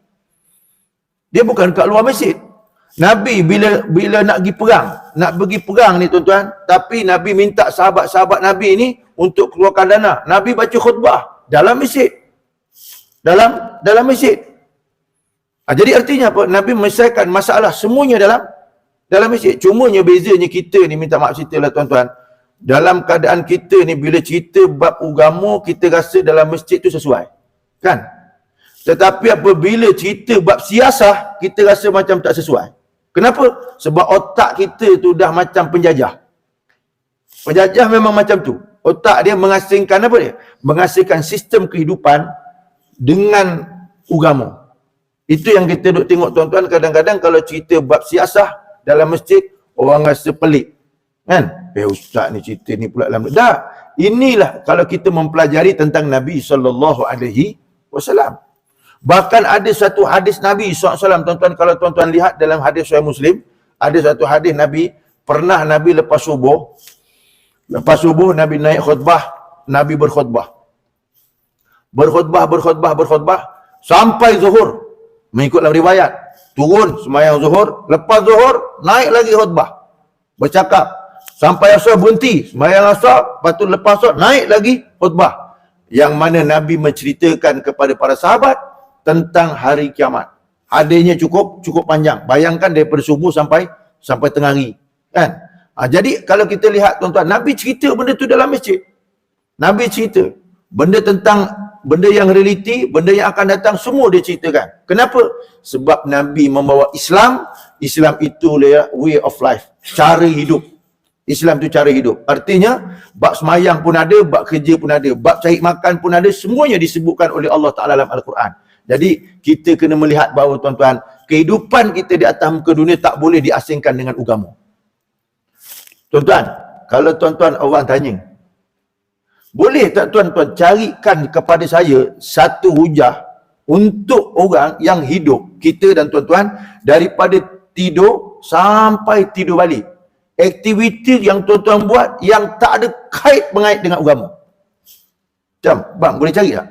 Dia bukan kat luar masjid. Nabi bila nak pergi perang ni tuan-tuan, tapi Nabi minta sahabat-sahabat Nabi ni untuk keluarkan dana. Nabi baca khutbah dalam masjid. Dalam masjid. Jadi artinya apa? Nabi menyelesaikan masalah semuanya dalam masjid. Cumanya bezanya kita ni, minta maaf cerita lah tuan-tuan. Dalam keadaan kita ni, bila cerita bab agama, kita rasa dalam masjid tu sesuai. Kan? Tetapi apabila cerita bab siasah, kita rasa macam tak sesuai. Kenapa? Sebab otak kita tu dah macam penjajah. Penjajah memang macam tu. Otak dia mengasingkan apa dia? Mengasingkan sistem kehidupan dengan agama. Itu yang kita duk tengok tuan-tuan, kadang-kadang kalau cerita bab siasah dalam masjid, orang rasa pelik. Kan? Ustaz ni cerita ni pula dalam. Inilah kalau kita mempelajari tentang Nabi SAW. Bahkan ada satu hadis Nabi SAW, tuan-tuan, kalau tuan-tuan lihat dalam hadis Sahih Muslim, ada satu hadis Nabi, pernah Nabi lepas subuh Nabi naik khutbah, Nabi berkhutbah. Berkhutbah sampai zuhur. Mengikut dalam riwayat, turun sembahyang zuhur, lepas zuhur naik lagi khutbah. Bercakap sampai asar berhenti, sembahyang asar, lepas tu lepas asar naik lagi khutbah. Yang mana Nabi menceritakan kepada para sahabat tentang hari kiamat. Hadisnya cukup panjang. Bayangkan daripada subuh sampai tengah hari. Kan? Jadi kalau kita lihat tuan-tuan, Nabi cerita benda tu dalam masjid. Nabi cerita benda tentang benda yang realiti, benda yang akan datang, semua dia ceritakan. Kenapa? Sebab Nabi membawa Islam. Islam itu way of life, cara hidup. Islam itu cara hidup. Artinya bab semayang pun ada, bab kerja pun ada, bab cari makan pun ada, semuanya disebutkan oleh Allah Ta'ala dalam Al-Quran. Jadi kita kena melihat bahawa tuan-tuan, kehidupan kita di atas muka dunia tak boleh diasingkan dengan agama. Tuan-tuan, kalau tuan-tuan orang tanya, boleh tak tuan-tuan carikan kepada saya satu hujah untuk orang yang hidup, kita dan tuan-tuan, daripada tidur sampai tidur balik, aktiviti yang tuan-tuan buat yang tak ada mengait dengan agama. Macam, bang, boleh cari tak?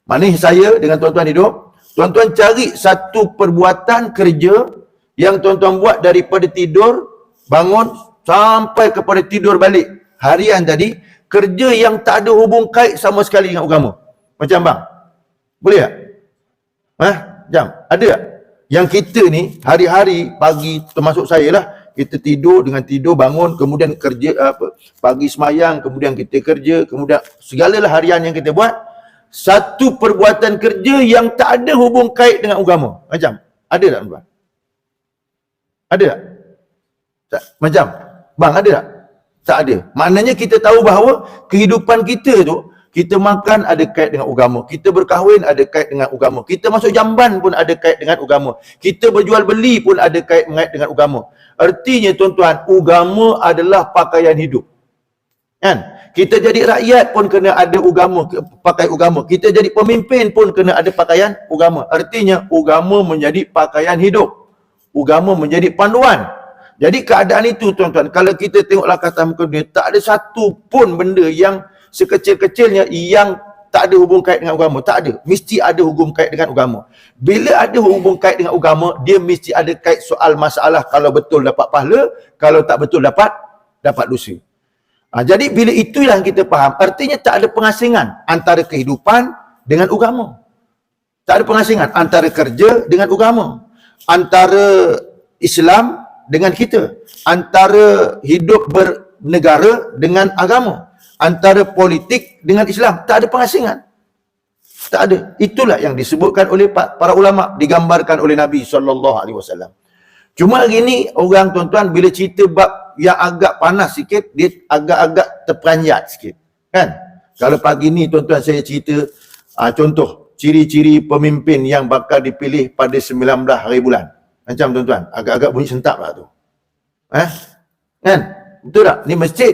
Maknanya saya dengan tuan-tuan hidup, tuan-tuan cari satu perbuatan kerja yang tuan-tuan buat daripada tidur, bangun, sampai kepada tidur balik. Harian tadi, kerja yang tak ada hubung kait sama sekali dengan agama. Macam bang, boleh tak? Jam, ada tak? Yang kita ni, hari-hari, pagi, termasuk saya lah, kita tidur, dengan tidur, bangun, kemudian kerja, pagi semayang, kemudian kita kerja, kemudian segalalah harian yang kita buat, satu perbuatan kerja yang tak ada hubung kait dengan agama. Macam, ada tak tuan? Ada tak? Macam, bang, ada tak? Tak ada. Maknanya kita tahu bahawa kehidupan kita tu, kita makan ada kait dengan agama, kita berkahwin ada kait dengan agama, kita masuk jamban pun ada kait dengan agama, kita berjual beli pun ada kait dengan agama. Artinya tuan-tuan, agama adalah pakaian hidup. Kan? Kita jadi rakyat pun kena ada agama, pakai agama. Kita jadi pemimpin pun kena ada pakaian agama. Artinya agama menjadi pakaian hidup. Agama menjadi panduan. Jadi keadaan itu tuan-tuan, kalau kita tengoklah kata muka dunia, tak ada satu pun benda yang sekecil-kecilnya yang tak ada hubung kait dengan agama. Tak ada. Mesti ada hubung kait dengan agama. Bila ada hubung kait dengan agama, dia mesti ada kait soal masalah kalau betul dapat pahala, kalau tak betul dapat dosa. Jadi bila itu yang kita faham, artinya tak ada pengasingan antara kehidupan dengan agama. Tak ada pengasingan antara kerja dengan agama, antara Islam dengan kita, antara hidup bernegara dengan agama, antara politik dengan Islam. Tak ada pengasingan. Tak ada. Itulah yang disebutkan oleh para ulama, digambarkan oleh Nabi SAW. Cuma hari ni orang tuan-tuan bila cerita bab yang agak panas sikit, dia agak-agak terperanjat sikit. Kan? Kalau pagi ni tuan-tuan saya cerita contoh ciri-ciri pemimpin yang bakal dipilih pada 19 hari bulan. Macam tuan-tuan, agak-agak bunyi sentap lah tu. Kan? Betul tak? Ni masjid.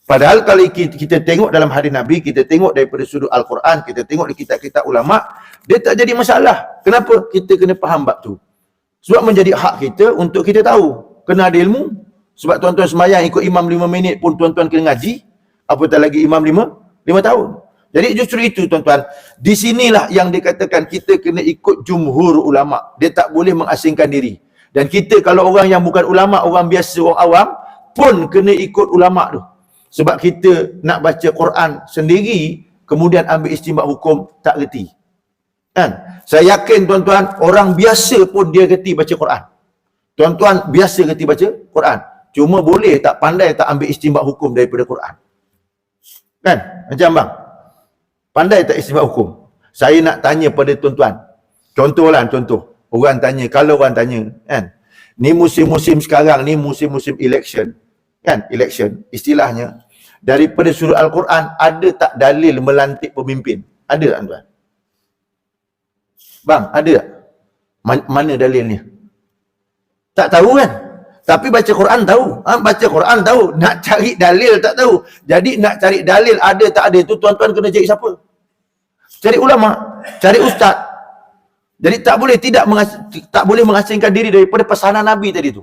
Padahal kalau kita tengok dalam hadis Nabi, kita tengok daripada sudut Al-Quran, kita tengok di kitab-kitab ulama, dia tak jadi masalah. Kenapa? Kita kena faham bab tu. Sebab menjadi hak kita untuk kita tahu. Kena ada ilmu. Sebab tuan-tuan semayang ikut imam 5 minit pun tuan-tuan kena ngaji. Apatah lagi imam 5 tahun. Jadi justru itu tuan-tuan. Di sinilah yang dikatakan kita kena ikut jumhur ulama. Dia tak boleh mengasingkan diri. Dan kita kalau orang yang bukan ulama, orang biasa, orang awam pun kena ikut ulama tu. Sebab kita nak baca Quran sendiri, kemudian ambil istinbat hukum, tak reti. Kan? Saya yakin tuan-tuan, orang biasa pun dia reti baca Quran. Tuan-tuan biasa reti baca Quran. Cuma boleh tak pandai tak ambil istinbat hukum daripada Quran. Kan? Macam bang. Pandai tak istinbat hukum? Saya nak tanya pada tuan-tuan. Contoh. Orang tanya, kalau orang tanya, kan? Ni musim-musim sekarang ni musim-musim election. Kan? Election. Istilahnya, daripada surah Al-Quran, ada tak dalil melantik pemimpin? Ada tak tuan? Bang, ada tak? Mana dalilnya? Tak tahu kan? Tapi baca Quran tahu. Baca Quran tahu. Nak cari dalil tak tahu. Jadi nak cari dalil ada tak ada itu tuan-tuan kena cari siapa? Cari ulama, cari ustaz. Jadi tak boleh mengasingkan diri daripada pesanan Nabi tadi tu.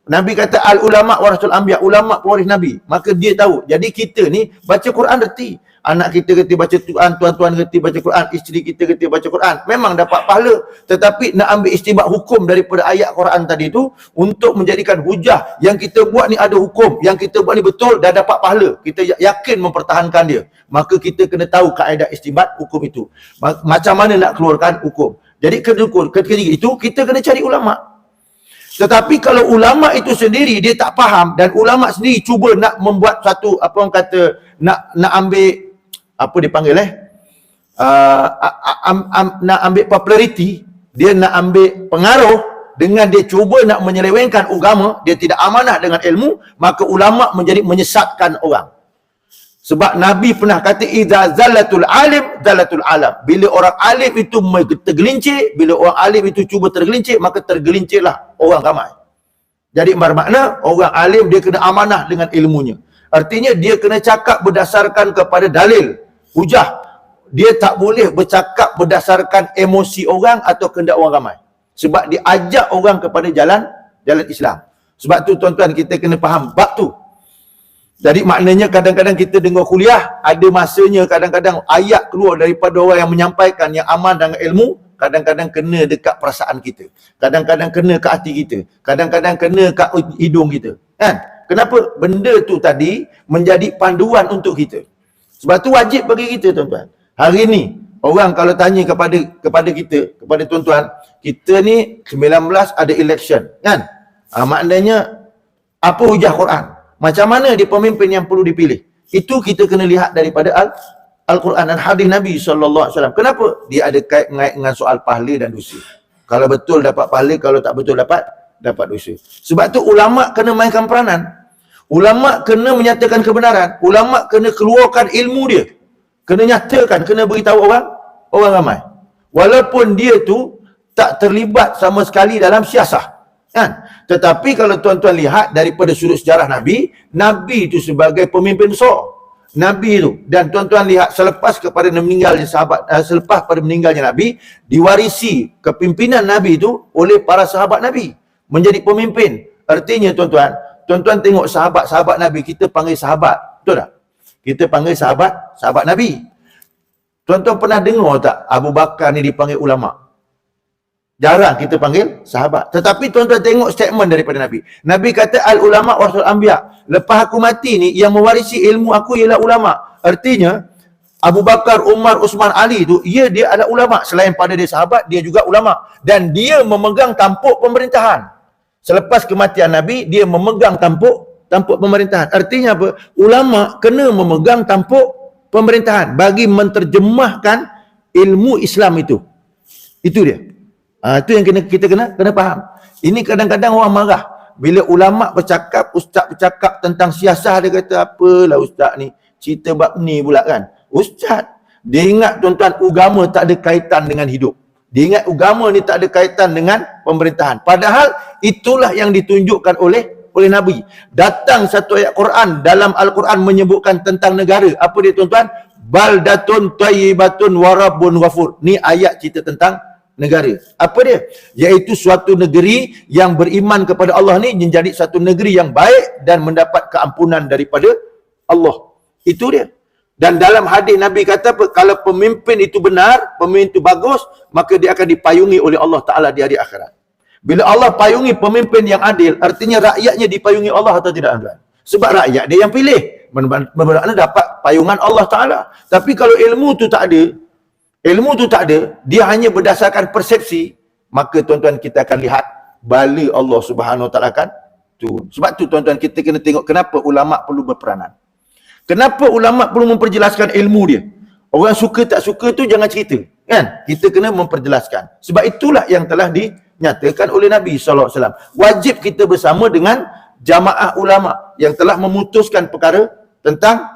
Nabi kata al-ulama warasul anbiya, ulama pewaris Nabi. Maka dia tahu. Jadi kita ni baca Quran reti. Anak kita reti baca Quran, tuan-tuan reti baca Quran, isteri kita reti baca Quran. Memang dapat pahala. Tetapi nak ambil istinbat hukum daripada ayat Quran tadi tu untuk menjadikan hujah yang kita buat ni ada hukum, yang kita buat ni betul, dah dapat pahala. Kita yakin mempertahankan dia. Maka kita kena tahu kaedah istinbat hukum itu. Macam mana nak keluarkan hukum. Jadi ketika itu kita kena cari ulama. Tetapi kalau ulama itu sendiri dia tak faham dan ulama sendiri cuba nak membuat satu apa orang kata nak ambil apa dipanggil nak ambil populariti, dia nak ambil pengaruh dengan dia cuba nak menyelewengkan agama, dia tidak amanah dengan ilmu, maka ulama menjadi menyesatkan orang. Sebab Nabi pernah kata idza zallatul alim zallatul alam. Bila orang alim itu tergelincir, bila orang alim itu cuba tergelincir, maka tergelincirlah orang ramai. Jadi bermakna orang alim dia kena amanah dengan ilmunya. Artinya dia kena cakap berdasarkan kepada dalil, hujah. Dia tak boleh bercakap berdasarkan emosi orang atau kehendak orang ramai. Sebab dia ajak orang kepada jalan Islam. Sebab tu tuan-tuan kita kena faham bab tu. Jadi maknanya kadang-kadang kita dengar kuliah, ada masanya kadang-kadang ayat keluar daripada orang yang menyampaikan yang aman dengan ilmu, kadang-kadang kena dekat perasaan kita. Kadang-kadang kena ke hati kita. Kadang-kadang kena ke hidung kita. Kan? Kenapa? Benda tu tadi menjadi panduan untuk kita. Sebab tu wajib bagi kita tuan-tuan. Hari ni, orang kalau tanya kepada kita, kepada tuan-tuan, kita ni 19 ada election. Kan? Maknanya, apa hujah Quran? Macam mana dia pemimpin yang perlu dipilih? Itu kita kena lihat daripada Al-Quran dan hadis Nabi SAW. Kenapa? Dia ada kait dengan soal pahala dan dosa. Kalau betul dapat pahala, kalau tak betul dapat dosa. Sebab tu ulama kena mainkan peranan. Ulama kena menyatakan kebenaran. Ulama kena keluarkan ilmu dia. Kena nyatakan, kena beritahu orang ramai. Walaupun dia tu tak terlibat sama sekali dalam siasah. Kan? Tetapi kalau tuan-tuan lihat daripada sudut sejarah Nabi itu sebagai pemimpin besar. Nabi itu, dan tuan-tuan lihat selepas pada meninggalnya Nabi, diwarisi kepimpinan Nabi itu oleh para sahabat Nabi menjadi pemimpin. Artinya tuan-tuan tengok sahabat-sahabat Nabi, kita panggil sahabat, betul tak? Kita panggil sahabat Nabi. Tuan-tuan pernah dengar tak Abu Bakar ni dipanggil ulama? Jarang kita panggil sahabat. Tetapi tuan-tuan tengok statement daripada Nabi. Nabi kata al-ulama warasatul anbiya. Lepas aku mati ni, yang mewarisi ilmu aku ialah ulama. Artinya Abu Bakar, Umar, Uthman, Ali tu, dia adalah ulama. Selain pada dia sahabat, dia juga ulama. Dan dia memegang tampuk pemerintahan. Selepas kematian Nabi, dia memegang tampuk pemerintahan. Artinya apa? Ulama kena memegang tampuk pemerintahan bagi menterjemahkan ilmu Islam itu. Itu dia. Itu yang kita kena faham. Ini kadang-kadang orang marah bila ulama bercakap, ustaz bercakap tentang siasah, dia kata apalah ustaz ni, cerita bab ni pula kan. Ustaz, dia ingat tuan-tuan agama tak ada kaitan dengan hidup. Dia ingat agama ni tak ada kaitan dengan pemerintahan. Padahal itulah yang ditunjukkan oleh Nabi. Datang satu ayat Quran dalam Al-Quran menyebutkan tentang negara. Apa dia tuan-tuan? Baldatun tayyibatun warabbun ghafur. Ni ayat cerita tentang negara. Apa dia? Iaitu suatu negeri yang beriman kepada Allah ni menjadi satu negeri yang baik dan mendapat keampunan daripada Allah. Itu dia. Dan dalam hadis Nabi kata kalau pemimpin itu benar, pemimpin itu bagus, maka dia akan dipayungi oleh Allah Ta'ala di hari akhirat. Bila Allah payungi pemimpin yang adil, artinya rakyatnya dipayungi Allah atau tidak? Sebab rakyat dia yang pilih. Bermakna dapat payungan Allah Ta'ala. Tapi kalau ilmu tu tak ada, dia hanya berdasarkan persepsi, maka tuan-tuan kita akan lihat bala Allah Subhanahu Wa Ta'ala kan tu. Sebab tu tuan-tuan kita kena tengok kenapa ulama perlu berperanan. Kenapa ulama perlu memperjelaskan ilmu dia. Orang suka tak suka tu jangan cerita, kan? Kita kena memperjelaskan. Sebab itulah yang telah dinyatakan oleh Nabi SAW. Wajib kita bersama dengan jamaah ulama yang telah memutuskan perkara tentang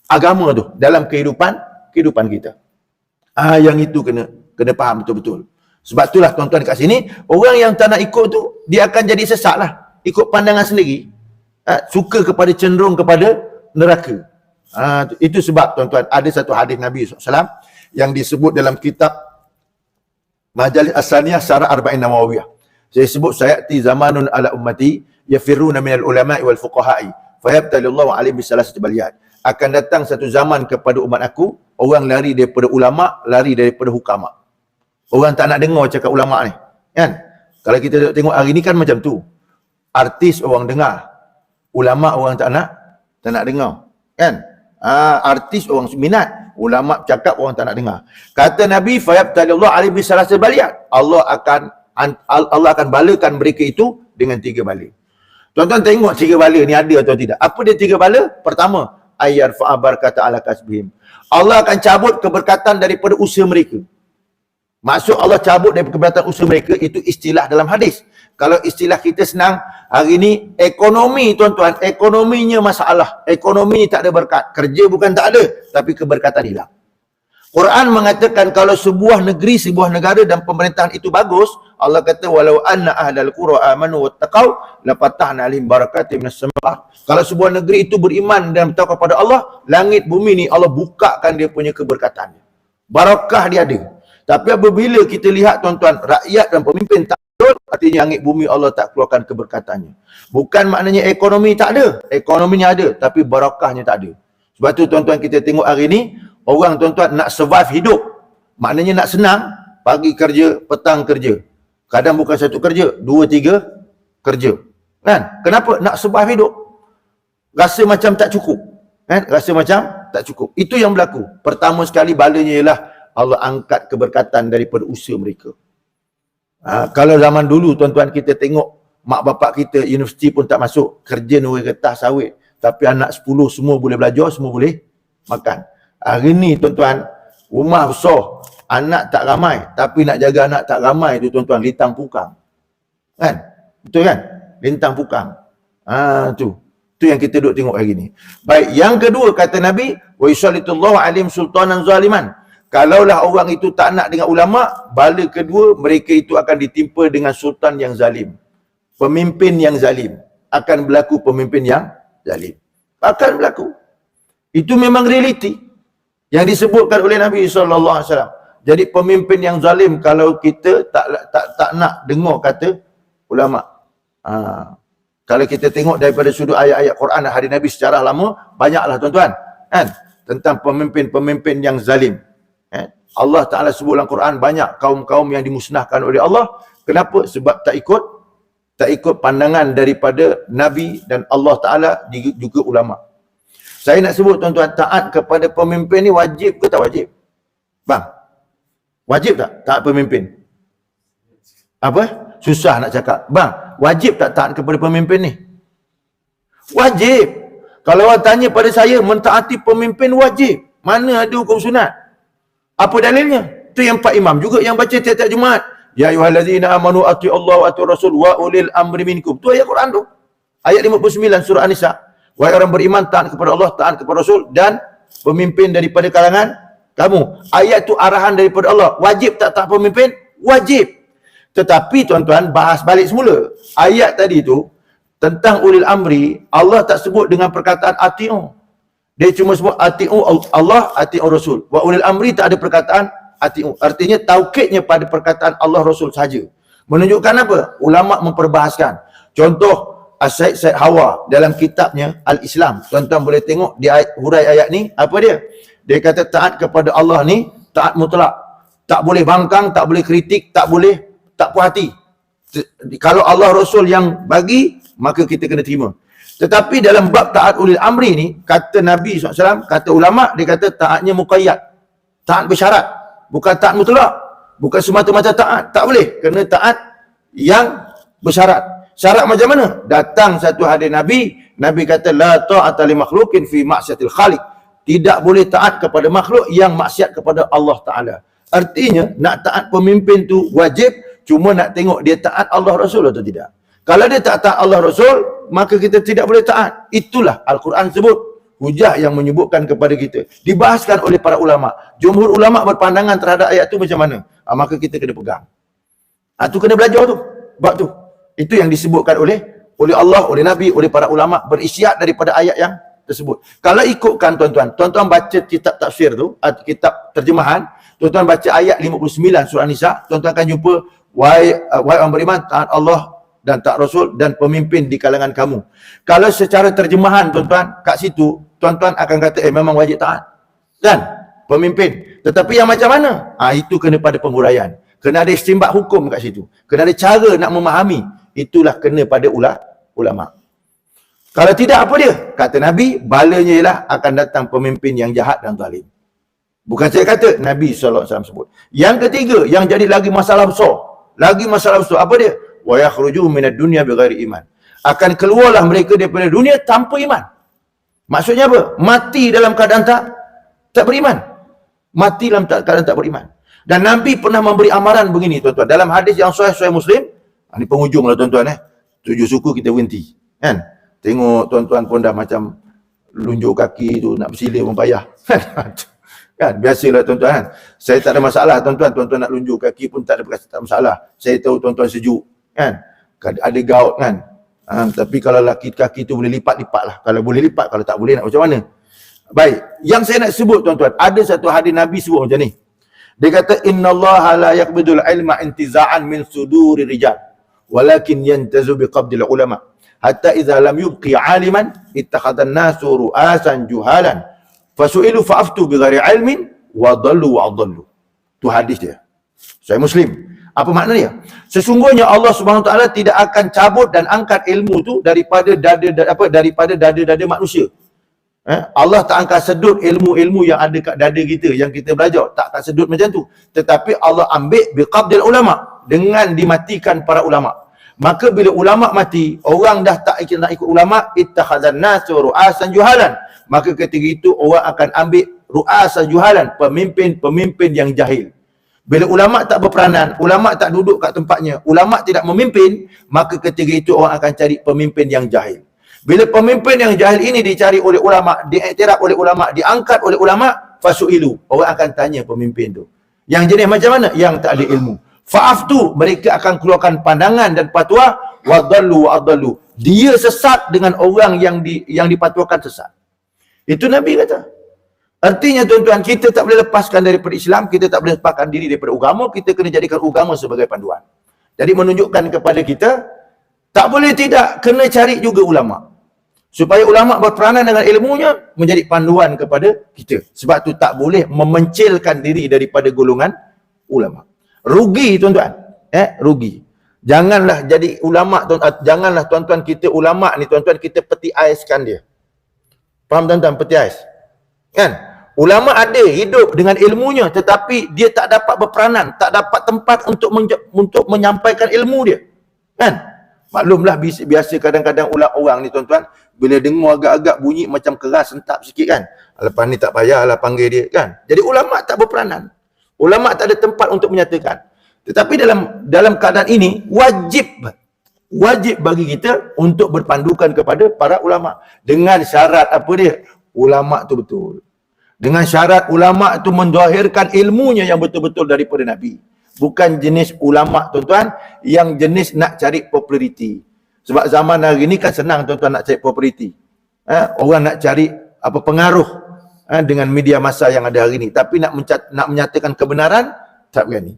agama tu dalam kehidupan kita. Yang itu kena faham betul-betul. Sebab itulah tuan-tuan kat sini, orang yang tak nak ikut tu, dia akan jadi sesat lah. Ikut pandangan sendiri. Suka cenderung kepada neraka. Itu sebab tuan-tuan, ada satu hadis Nabi SAW yang disebut dalam kitab Majalis As-Saniyah Syarah Arba'in Nawawiyah. Saya sebut sayati zamanun ala ummati yafirruna minal ulama'i wal fuqaha'i fayabtalillahu alaihim bisalasati baliyat. Akan datang satu zaman kepada umat aku, orang lari daripada ulama, lari daripada hukama. Orang tak nak dengar cakap ulama ni, kan? Kalau kita tengok hari ni kan macam tu. Artis orang dengar, ulama orang tak nak dengar, kan? Artis orang minat, ulama cakap orang tak nak dengar. Kata Nabi, fayabtalillahu alaihi bisalasati baliyat. Allah akan balakan mereka itu dengan 3 bala. Tuan-tuan tengok 3 bala ni ada atau tidak. Apa dia 3 bala? Pertama, ayyar fa'abar kata ala kasbihim. Allah akan cabut keberkatan daripada usaha mereka. Maksud Allah cabut daripada keberkatan usaha mereka, itu istilah dalam hadis. Kalau istilah kita senang, hari ni ekonomi tuan-tuan, ekonominya masalah. Ekonomi tak ada berkat. Kerja bukan tak ada, tapi keberkatan hilang. Quran mengatakan kalau sebuah negeri, sebuah negara dan pemerintahan itu bagus, Allah kata walau anna ahlal qura amanu wattaqau lafatahna alaihim barakatim minas sama'. Kalau sebuah negeri itu beriman dan bertakwa kepada Allah, langit bumi ni Allah bukakan dia punya keberkatannya. Barakah dia ada. Tapi apabila kita lihat tuan-tuan, rakyat dan pemimpin tak betul, artinya langit bumi Allah tak keluarkan keberkatannya. Bukan maknanya ekonomi tak ada, ekonominya ada, tapi barakahnya tak ada. Sebab tu tuan-tuan kita tengok hari ni, orang tuan-tuan nak survive hidup, maknanya nak senang, pagi kerja, petang kerja. Kadang bukan satu kerja, 2-3 kerja. Kan? Kenapa? Nak survive hidup. Rasa macam tak cukup. Kan? Rasa macam tak cukup. Itu yang berlaku. Pertama sekali balanya ialah Allah angkat keberkatan daripada usaha mereka. Kalau zaman dulu tuan-tuan kita tengok mak bapak kita universiti pun tak masuk, kerja nuri getah sawit, tapi anak 10 semua boleh belajar, semua boleh makan. Hari ni tuan-tuan, rumah besar, anak tak ramai, tapi nak jaga anak tak ramai tu tuan-tuan, lintang pukang. Kan? Betul kan? Lintang pukang. Tu yang kita duk tengok hari ni. Baik, yang kedua kata Nabi, wa yusallitullahu alaihim sultanan zaliman. Kalaulah orang itu tak nak dengan ulama, bala kedua, mereka itu akan ditimpa dengan sultan yang zalim. Pemimpin yang zalim. Akan berlaku pemimpin yang zalim. Akan berlaku. Itu memang realiti yang disebutkan oleh Nabi SAW. Jadi pemimpin yang zalim, kalau kita tak nak dengar kata ulama. Kalau kita tengok daripada sudut ayat-ayat Quran dan hadis Nabi secara lama, banyaklah tuan-tuan, kan? Tentang pemimpin-pemimpin yang zalim. Allah Ta'ala sebut dalam Quran banyak kaum-kaum yang dimusnahkan oleh Allah. Kenapa? Sebab tak ikut pandangan daripada Nabi dan Allah Ta'ala juga ulama. Saya nak sebut tuan-tuan, taat kepada pemimpin ni wajib ke tak wajib? Bang, wajib tak taat pemimpin? Apa? Susah nak cakap. Bang, wajib tak taat kepada pemimpin ni? Wajib. Kalau orang tanya pada saya, mentaati pemimpin wajib. Mana ada hukum sunat? Apa dalilnya? Tu yang Pak Imam juga yang baca tiap-tiap Jumaat. Ya ayyuhallazina amanu atii'u Allah wa atii'ur rasul wa ulil amri minkum. Tu ayat Quran tu. Ayat 59 surah An-Nisa. Wahai orang beriman, taat kepada Allah, taat kepada Rasul dan pemimpin daripada kalangan kamu. Ayat tu arahan daripada Allah. Wajib tak taat pemimpin? Wajib. Tetapi tuan-tuan, bahas balik semula. Ayat tadi tu tentang ulil amri, Allah tak sebut dengan perkataan ati'u. Dia cuma sebut ati'u Allah, ati'u Rasul. Wa ulil amri tak ada perkataan ati'u. Artinya taukidnya pada perkataan Allah Rasul saja. Menunjukkan apa? Ulama memperbahaskan. Contoh Syed Hawa dalam kitabnya Al-Islam. Tuan-tuan boleh tengok di hurai ayat ni, apa dia? Dia kata taat kepada Allah ni taat mutlak. Tak boleh bangkang, tak boleh kritik, tak boleh tak puas hati. Kalau Allah Rasul yang bagi, maka kita kena terima. Tetapi dalam bab taat ulil amri ni, kata Nabi SAW, kata ulama, dia kata taatnya muqayyad. Taat bersyarat. Bukan taat mutlak. Bukan semata-mata taat. Tak boleh. Kena taat yang bersyarat. Syarat macam mana? Datang satu hadis Nabi, Nabi kata la ta'ata li makhluqin fi ma'siyatil khaliq. Tidak boleh taat kepada makhluk yang maksiat kepada Allah Ta'ala. Artinya, nak taat pemimpin tu wajib, cuma nak tengok dia taat Allah Rasul atau tidak. Kalau dia tak taat Allah Rasul, maka kita tidak boleh taat. Itulah Al-Quran sebut, hujah yang menyebutkan kepada kita. Dibahaskan oleh para ulama. Jumhur ulama berpandangan terhadap ayat tu macam mana? Maka kita kena pegang. Tu kena belajar tu. Bab tu. Itu yang disebutkan oleh Allah, oleh Nabi, oleh para ulama, berisiat daripada ayat yang tersebut. Kalau ikutkan tuan-tuan baca kitab tafsir tu, kitab terjemahan, tuan-tuan baca ayat 59 surah Nisa, tuan-tuan akan jumpa wahai orang beriman, taat Allah dan taat Rasul dan pemimpin di kalangan kamu. Kalau secara terjemahan tuan-tuan kat situ, tuan-tuan akan kata memang wajib taat dan pemimpin. Tetapi yang macam mana? Itu kena pada penguraian. Kena ada istimbat hukum kat situ. Kena ada cara nak memahami. Itulah kena pada ulama. Kalau tidak, apa dia? Kata Nabi, balanya ialah akan datang pemimpin yang jahat dan zalim. Bukan saya kata, Nabi SAW sebut. Yang ketiga, yang jadi lagi masalah besar. Apa dia? Wa yakhruju minad dunya bighairi iman. Akan keluarlah mereka daripada dunia tanpa iman. Maksudnya apa? Mati dalam keadaan tak beriman. Mati dalam keadaan tak beriman. Dan Nabi pernah memberi amaran begini, tuan-tuan. Dalam hadis yang sahih Muslim, ini penghujung lah tuan-tuan. 7 suku kita berhenti. Kan? Tengok tuan-tuan pun dah macam lunjuk kaki tu, nak bersilir pun payah. Kan? Biasalah tuan-tuan. Kan? Saya tak ada masalah tuan-tuan. Tuan-tuan nak lunjuk kaki pun tak ada masalah. Saya tahu tuan-tuan sejuk. Kan? Ada gout kan? Tapi kalau kaki tu boleh lipat-lipat lah. Kalau boleh lipat, kalau tak boleh nak macam mana? Baik. Yang saya nak sebut tuan-tuan, ada satu hadis Nabi sebut macam ni. Dia kata, innallaha la yaqbidul ilma intiza'an min suduri rijal. Walakin yantazu biqabdil ulama hatta idza lam yubqi aliman ittakhadhan nasu ru'asan juhalan fasu'ilu fa'aftu bighairi ilmin wa adallu. Tu hadis dia. Sahih Muslim. Apa maknanya? Sesungguhnya Allah Subhanahu Wa Taala tidak akan cabut dan angkat ilmu tu daripada dada manusia. Allah tak akan sedut ilmu-ilmu yang ada kat dada kita, yang kita belajar. Tak akan sedut macam tu. Tetapi Allah ambil biqabdil ulama, dengan dimatikan para ulama. Maka bila ulama mati, orang dah tak nak ikut ulama, ittakhadzan nasu ru'asan juhalan. Maka ketika itu orang akan ambil ru'asan juhalan, pemimpin yang jahil. Bila ulama tak berperanan, ulama tak duduk kat tempatnya, ulama tidak memimpin, maka ketika itu orang akan cari pemimpin yang jahil. Bila pemimpin yang jahil ini dicari oleh ulama, diiktiraf oleh ulama, diangkat oleh ulama, fasu'ilu, orang akan tanya pemimpin tu. Yang jenis macam mana? Yang tak ada ilmu. Fa'aftu, mereka akan keluarkan pandangan dan fatwa, wadallu wa adallu. Dia sesat dengan orang yang dipatwakan sesat. Itu Nabi kata. Artinya tuan-tuan, kita tak boleh lepaskan daripada Islam, kita tak boleh lepaskan diri daripada agama, kita kena jadikan agama sebagai panduan. Jadi menunjukkan kepada kita, tak boleh tidak, kena cari juga ulama. Supaya ulama berperanan dengan ilmunya menjadi panduan kepada kita. Sebab tu tak boleh memencilkan diri daripada golongan ulama. Rugi tuan-tuan. Rugi. Janganlah jadi ulama, janganlah tuan-tuan kita ulama ni tuan-tuan kita peti aiskan dia. Faham tuan-tuan, peti ais? Kan? Ulama ada hidup dengan ilmunya tetapi dia tak dapat berperanan, tak dapat tempat untuk menyampaikan ilmu dia. Kan? Maklumlah biasa kadang-kadang orang ni tuan-tuan bila dengar agak-agak bunyi macam keras sentap sikit kan. Lepas ni tak payahlah panggil dia kan. Jadi ulama tak berperanan. Ulama tak ada tempat untuk menyatakan. Tetapi dalam keadaan ini wajib bagi kita untuk berpandukan kepada para ulama dengan syarat apa dia? Ulama tu betul. Dengan syarat ulama tu menzahirkan ilmunya yang betul-betul daripada Nabi. Bukan jenis ulama tuan-tuan yang jenis nak cari populariti. Sebab zaman hari ni kan senang tuan-tuan nak cari populariti. Orang nak cari pengaruh dengan media massa yang ada hari ni. Tapi nak menyatakan kebenaran tak berani.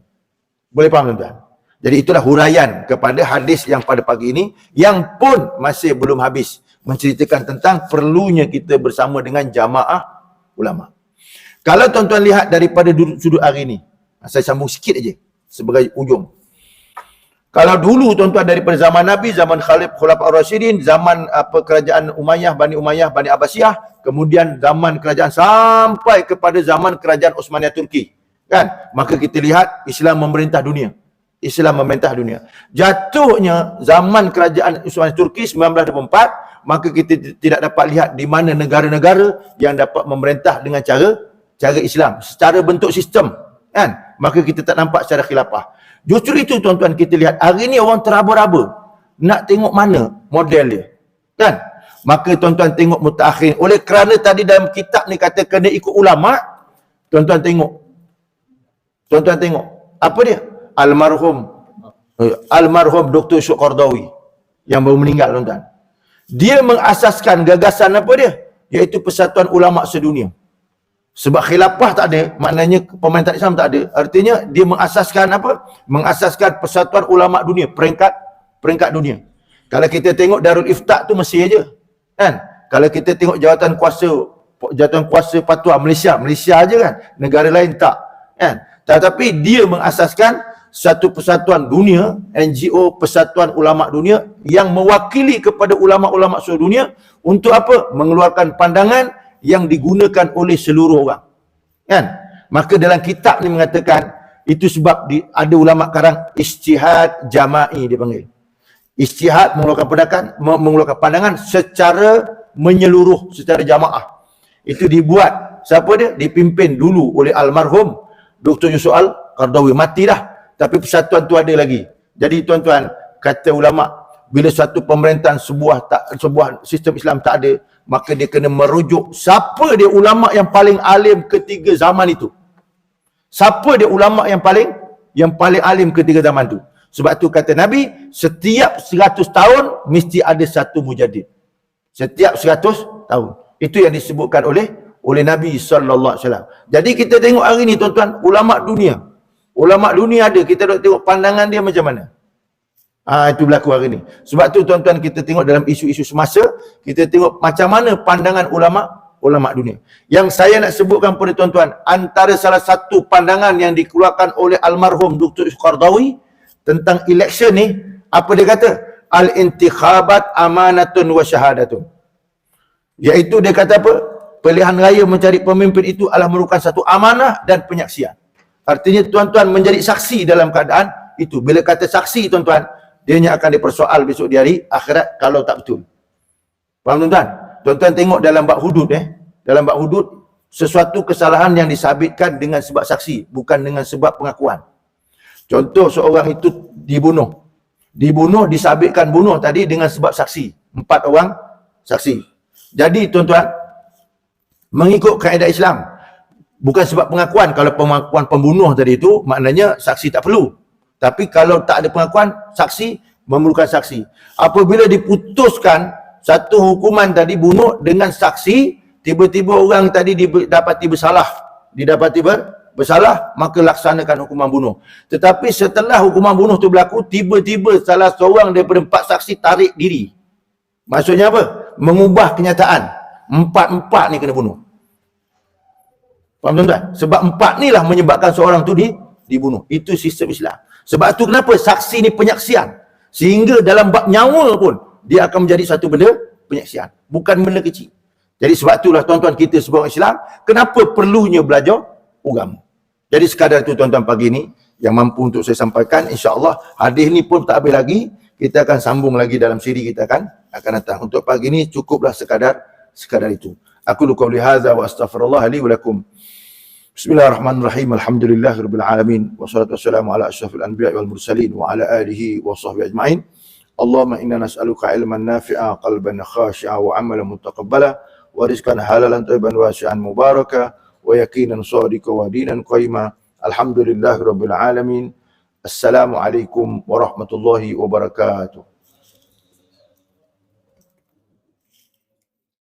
Boleh faham tuan-tuan? Jadi itulah huraian kepada hadis yang pada pagi ini yang pun masih belum habis menceritakan tentang perlunya kita bersama dengan jamaah ulama. Kalau tuan-tuan lihat daripada sudut hari ini, saya sambung sikit aja sebagai ujung. Kalau dulu tuan-tuan daripada zaman Nabi, zaman Khulafaur Rasyidin, zaman kerajaan Umayyah, Bani Abbasiyah, kemudian zaman kerajaan sampai kepada zaman kerajaan Osmaniyah Turki. Kan? Maka kita lihat Islam memerintah dunia. Jatuhnya zaman kerajaan Osmaniyah Turki 1924, maka kita tidak dapat lihat di mana negara-negara yang dapat memerintah dengan cara Islam, secara bentuk sistem. Kan? Maka kita tak nampak secara khilafah. Justru itu tuan-tuan kita lihat hari ni orang teraba-raba nak tengok mana model dia. Kan? Maka tuan-tuan tengok mutaakhirin. Oleh kerana tadi dalam kitab ni kata kena ikut ulama, tuan-tuan tengok apa dia? Almarhum Dr. Syuk Qardawi yang baru meninggal tuan-tuan. Dia mengasaskan gagasan apa dia? Iaitu Persatuan Ulama Sedunia. Sebab khilafah tak ada, maknanya pemerintahan Islam tak ada. Artinya dia mengasaskan apa? Mengasaskan Persatuan Ulama Dunia, peringkat dunia. Kalau kita tengok Darul Ifta tu Mesir aja. Kan? Kalau kita tengok jawatan kuasa fatwa Malaysia aja kan. Negara lain tak. Kan? Tetapi dia mengasaskan satu persatuan dunia, NGO Persatuan Ulama Dunia yang mewakili kepada ulama-ulama seluruh dunia untuk apa? Mengeluarkan pandangan yang digunakan oleh seluruh orang. Kan? Maka dalam kitab ni mengatakan itu sebab ada ulama karang ijtihad jama'i dipanggil. Ijtihad mengeluarkan pandangan secara menyeluruh, secara jamaah. Itu dibuat siapa dia? Dipimpin dulu oleh almarhum Dr. Yusuf Al-Qardawi, mati dah. Tapi persatuan tu ada lagi. Jadi tuan-tuan, kata ulama, bila satu pemerintahan sebuah sistem Islam tak ada, maka dia kena merujuk siapa dia ulama yang paling alim ketiga zaman itu. Siapa dia ulama yang paling alim ketiga zaman itu. Sebab tu kata Nabi, setiap 100 tahun mesti ada satu mujaddid. Setiap 100 tahun. Itu yang disebutkan oleh Nabi sallallahu alaihi wasallam. Jadi kita tengok hari ni tuan-tuan, ulama dunia ada, kita nak tengok pandangan dia macam mana. Itu berlaku hari ni. Sebab tu tuan-tuan kita tengok dalam isu-isu semasa, kita tengok macam mana pandangan ulama dunia. Yang saya nak sebutkan pada tuan-tuan, antara salah satu pandangan yang dikeluarkan oleh almarhum Dr. Qardawi tentang election ni, apa dia kata? Al-intikhabat amanatun wa syahadatun. Iaitu dia kata apa? Pilihan raya mencari pemimpin itu adalah merupakan satu amanah dan penyaksian. Artinya tuan-tuan menjadi saksi dalam keadaan itu. Bila kata saksi tuan-tuan, dia akan dipersoal besok di hari akhirat kalau tak betul. Faham tuan-tuan? Tuan-tuan tengok dalam bab hudud dalam bab hudud, sesuatu kesalahan yang disabitkan dengan sebab saksi, bukan dengan sebab pengakuan. Contoh seorang itu dibunuh disabitkan bunuh tadi dengan sebab saksi. 4 orang saksi. Jadi tuan-tuan, mengikut kaedah Islam, bukan sebab pengakuan. Kalau pengakuan pembunuh tadi itu, maknanya saksi tak perlu. Tapi kalau tak ada pengakuan, saksi memerlukan saksi. Apabila diputuskan satu hukuman tadi bunuh dengan saksi, tiba-tiba orang tadi didapati bersalah, maka laksanakan hukuman bunuh. Tetapi setelah hukuman bunuh tu berlaku, tiba-tiba salah seorang daripada 4 saksi tarik diri. Maksudnya apa? mengubah kenyataan. Empat-empat ni kena bunuh. Faham tuan-tuan? Sebab empat ni lah menyebabkan seorang tu dibunuh. Itu sistem Islam. Sebab tu kenapa saksi ni penyaksian. Sehingga dalam bab nyawa pun, dia akan menjadi satu benda penyaksian. Bukan benda kecil. Jadi sebab itulah tuan-tuan kita sebagai Islam, kenapa perlunya belajar agama. Jadi sekadar itu tuan-tuan pagi ni, yang mampu untuk saya sampaikan. InsyaAllah hadis ni pun tak habis lagi. Kita akan sambung lagi dalam siri kita akan datang. Untuk pagi ni cukuplah sekadar itu. Aku qouli hadza wa astaghfirullah li wa lakum. Bismillahirrahmanirrahim. Alhamdulillahirabbil alamin. Wassalatu wassalamu ala asyrafil anbiya'i wal mursalin wa ala alihi wa sahbihi ajma'in. Allahumma inna nas'aluka ilman nafi'a, qalban khashi'a wa 'amalan mutaqabbala wa rizqan halalan thayyiban wasi'an mubaraka wa yaqinan shadiqa wa dinan qayyima. Alhamdulillahirabbil alamin. Assalamualaikum warahmatullahi wabarakatuh.